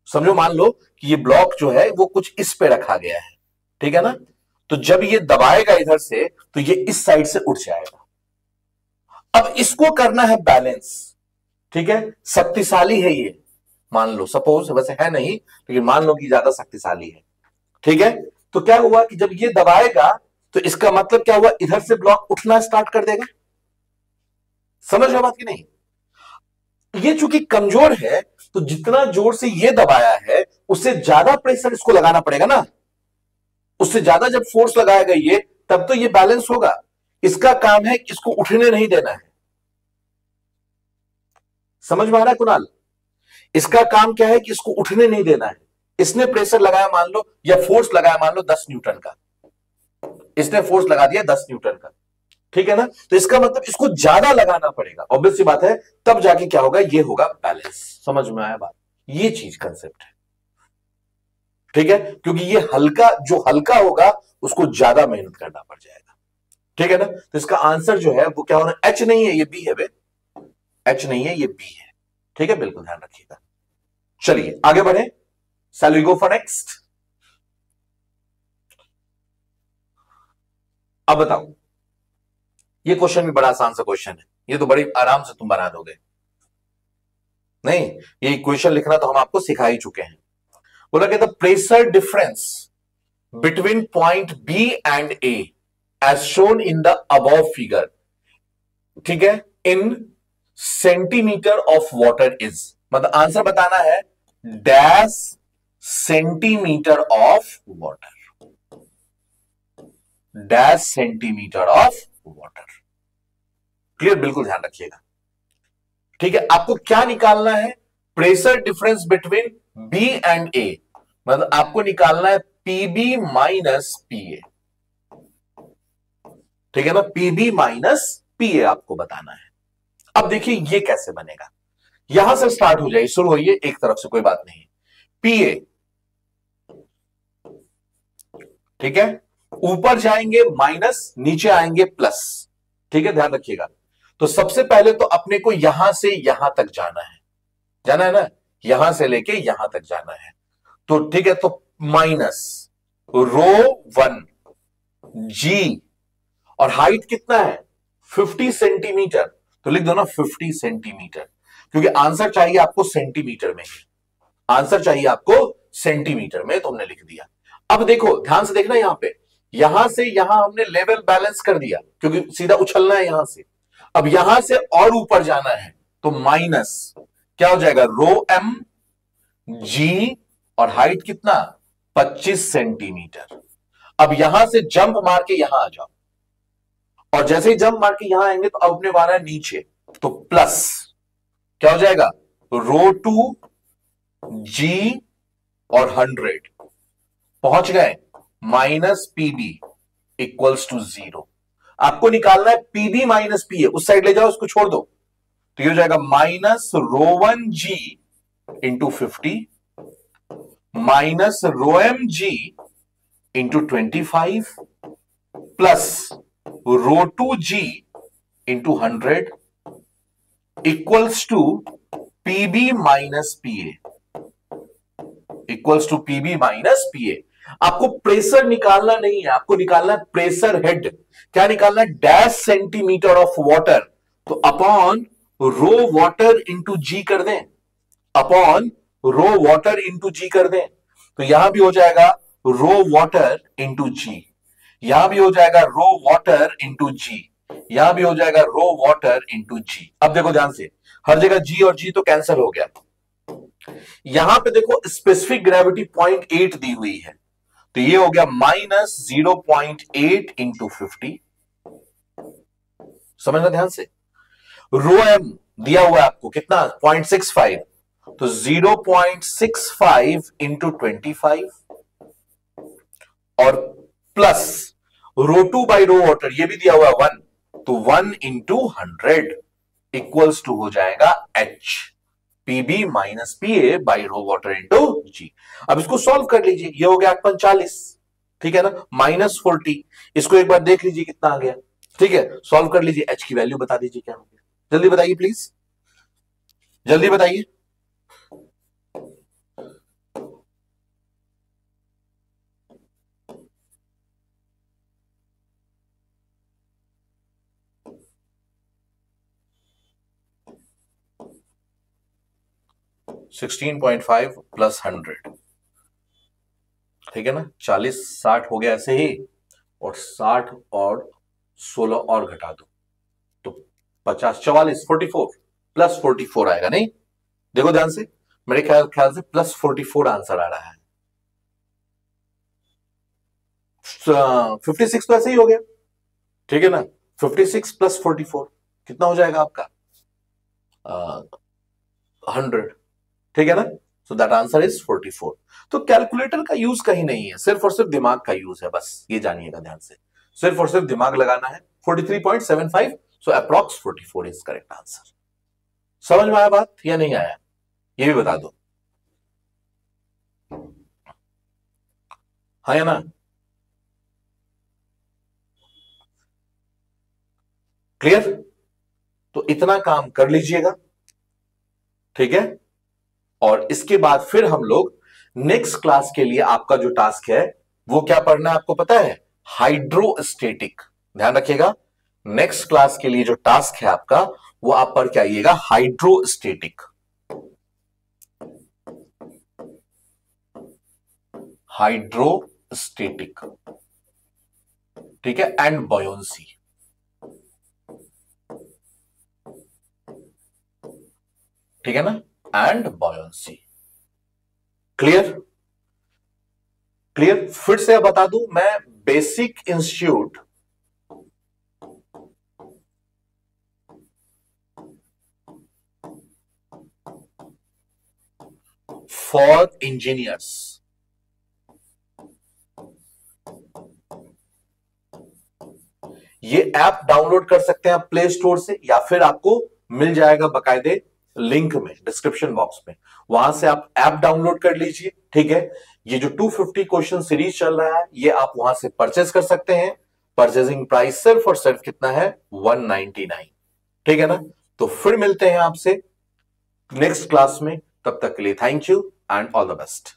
समझो, मान लो कि ये ब्लॉक जो है वो कुछ इस पे रखा गया है। ठीक है ना? तो जब ये दबाएगा इधर से तो ये इस साइड से उठ जाएगा। अब इसको करना है बैलेंस। ठीक है, शक्तिशाली है ये, मान लो, सपोज, वैसे है नहीं लेकिन मान लो कि ज्यादा शक्तिशाली है। ठीक है, तो क्या हुआ कि जब ये दबाएगा तो इसका मतलब क्या हुआ, इधर से ब्लॉक उठना स्टार्ट कर देगा। समझ रहे बात की नहीं? ये चूंकि कमजोर है तो जितना जोर से ये दबाया है उससे ज्यादा प्रेशर इसको लगाना पड़ेगा ना, उससे ज्यादा जब फोर्स लगाएगा ये, तब तो ये बैलेंस होगा। इसका काम है कि इसको उठने नहीं देना है। समझ में आ रहा है कुणाल? इसका काम क्या है कि इसको उठने नहीं देना है। इसने प्रेशर लगाया मान लो, या फोर्स लगाया मान लो 10 न्यूटन का, इसने फोर्स लगा दिया 10 न्यूटन का। ठीक है ना? तो इसका मतलब इसको ज्यादा लगाना पड़ेगा, ऑब्वियस सी बात है, तब जाके क्या होगा, ये होगा बैलेंस। समझ में आया बात? ये चीज कंसेप्ट है। ठीक है, क्योंकि ये हल्का, जो हल्का होगा उसको ज्यादा मेहनत करना पड़ जाएगा। ठीक है ना? तो इसका आंसर जो है वो क्या होना, एच नहीं है, ये बी है बे, एच नहीं है, ये बी है। ठीक है, बिल्कुल ध्यान रखिएगा। चलिए आगे बढ़े, shall we go for next. अब बताओ, ये क्वेश्चन भी बड़ा आसान सा क्वेश्चन है, ये तो बड़ी आराम से तुम बना दोगे। नहीं, ये इक्वेशन लिखना तो हम आपको सिखा ही चुके हैं। बोला कि the pressure difference between point B and A as shown in the above figure, ठीक है, in centimetre of water is, मतलब आंसर बताना है dash centimetre of water, dash centimetre of water. Clear? बिल्कुल ध्यान रखिएगा। ठीक है, आपको क्या निकालना है, pressure difference between B and A, मतलब आपको निकालना है पीबी माइनस पीए। ठीक है ना? पीबी माइनस पीए आपको बताना है। अब देखिए ये कैसे बनेगा, यहां से स्टार्ट हो जाए, शुरू होइए एक तरफ से, कोई बात नहीं। पीए, ठीक है, ऊपर जाएंगे माइनस, नीचे आएंगे प्लस। ठीक है, ध्यान रखिएगा। तो सबसे पहले तो अपने को यहां से यहां तक जाना है, जाना है ना, यहां से लेके यहां तक जाना है। तो ठीक है, तो माइनस रो 1 जी, और हाइट कितना है 50 सेंटीमीटर, तो लिख दो ना 50 सेंटीमीटर, क्योंकि आंसर चाहिए आपको सेंटीमीटर में, आंसर चाहिए आपको सेंटीमीटर में, तो हमने लिख दिया। अब देखो ध्यान से देखना, यहां से यहां हमने लेवल बैलेंस कर दिया, क्योंकि सीधा उछलना है यहां से। अब यहां से और ऊपर जाना है, तो माइनस क्या हो जाएगा रो जी, और हाइट कितना 25 सेंटीमीटर। अब यहां से जंप मार के यहां आ जाओ, और जैसे ही जंप मार के यहां आएंगे तो अब अपने वाला है नीचे, तो प्लस क्या हो जाएगा रो 2 जी और 100 पहुंच गए, माइनस पीबी इक्वल्स टू 0। आपको निकालना है पीबी माइनस पी ए, उस साइड ले जाओ, उसको छोड़ दो, तो ये हो जाएगा minus rho 1 G into 50 minus rho G into 25 plus rho 2 G into 100 equals to PB minus P A, equals to PB minus P A. आपको प्रेशर निकालना नहीं है, आपको निकालना है प्रेशर हेड। क्या निकालना है, डैश सेंटीमीटर ऑफ वाटर, तो अपॉन रो वाटर इंटू जी कर दें, अपॉन रो वाटर इंटू जी कर दें, तो यहां भी हो जाएगा रो वाटर इंटू जी, यहां भी हो जाएगा रो वाटर इंटू जी, यहां भी हो जाएगा रो वाटर इंटू जी। अब देखो ध्यान से, हर जगह जी और जी तो कैंसिल हो गया, यहां पे देखो स्पेसिफिक ग्रेविटी 0.8 दी हुई है, तो ये हो गया माइनस 0.8 इंटू 50, समझना ध्यान से। रो एम दिया हुआ है आपको कितना 0.65, तो 0.65 इंटू 25 और प्लस रो 2 वाटर, ये भी दिया हुआ है 1, तो 1 इंटू 100 इक्वल्स टू हो जाएगा H PB minus P A by rho water into G. अब इसको सॉल्व कर लीजिए, ये हो गया 845, ठीक है ना, -40, इसको एक बार देख लीजिए कितना आ गया, ठीक है, सॉल्व कर लीजिए, एच की वैल्यू बता दीजिए क्या हो गया, जल्दी बताइए प्लीज, जल्दी बताइए। (16.5 + 100), ठीक है ना, 40-60 हो गया ऐसे ही, और 60 और 16 और घटा दो, तो 50 44 44 प्लस 44 आएगा, नहीं देखो ध्यान से, मेरे ख्याल से +44 आंसर आ रहा है। 56 तो ऐसे ही हो गया, ठीक है ना, 56 + 44 कितना हो जाएगा आपका 100, ठीक है ना, सो दैट आंसर इज 44। तो कैलकुलेटर का यूज कहीं नहीं है, सिर्फ और सिर्फ दिमाग का यूज है, बस ये जानिएगा ध्यान से, सिर्फ और सिर्फ दिमाग लगाना है। 43.75, सो अप्रॉक्स 44 इज करेक्ट आंसर। समझ में आया बात या नहीं आया, ये भी बता दो, हाँ या ना, क्लियर, तो इतना काम कर लीजिएगा, ठीक है, और इसके बाद फिर हम लोग नेक्स्ट क्लास के लिए आपका जो टास्क है वो क्या पढ़ना है आपको पता है, हाइड्रोस्टेटिक। ध्यान रखिएगा, नेक्स्ट क्लास के लिए जो टास्क है आपका वो आप पढ़ के आइएगा हाइड्रोस्टेटिक, हाइड्रोस्टेटिक, ठीक है, एंड बॉयंसी, ठीक है ना, एंड बॉयंसी। क्लियर, क्लियर, फिर से बता दूं मैं, बेसिक इंस्टीट्यूट फॉर इंजीनियर्स, ये ऐप डाउनलोड कर सकते हैं आप प्ले स्टोर से, या फिर आपको मिल जाएगा बकायदे लिंक में डिस्क्रिप्शन बॉक्स में, वहां से आप ऐप डाउनलोड कर लीजिए, ठीक है। ये जो 250 क्वेश्चन सीरीज चल रहा है ये आप वहां से परचेज कर सकते हैं, परचेजिंग प्राइस सिर्फ और सिर्फ कितना है 199, ठीक है ना। तो फिर मिलते हैं आपसे नेक्स्ट क्लास में। तब तक के लिए thank you and all the best.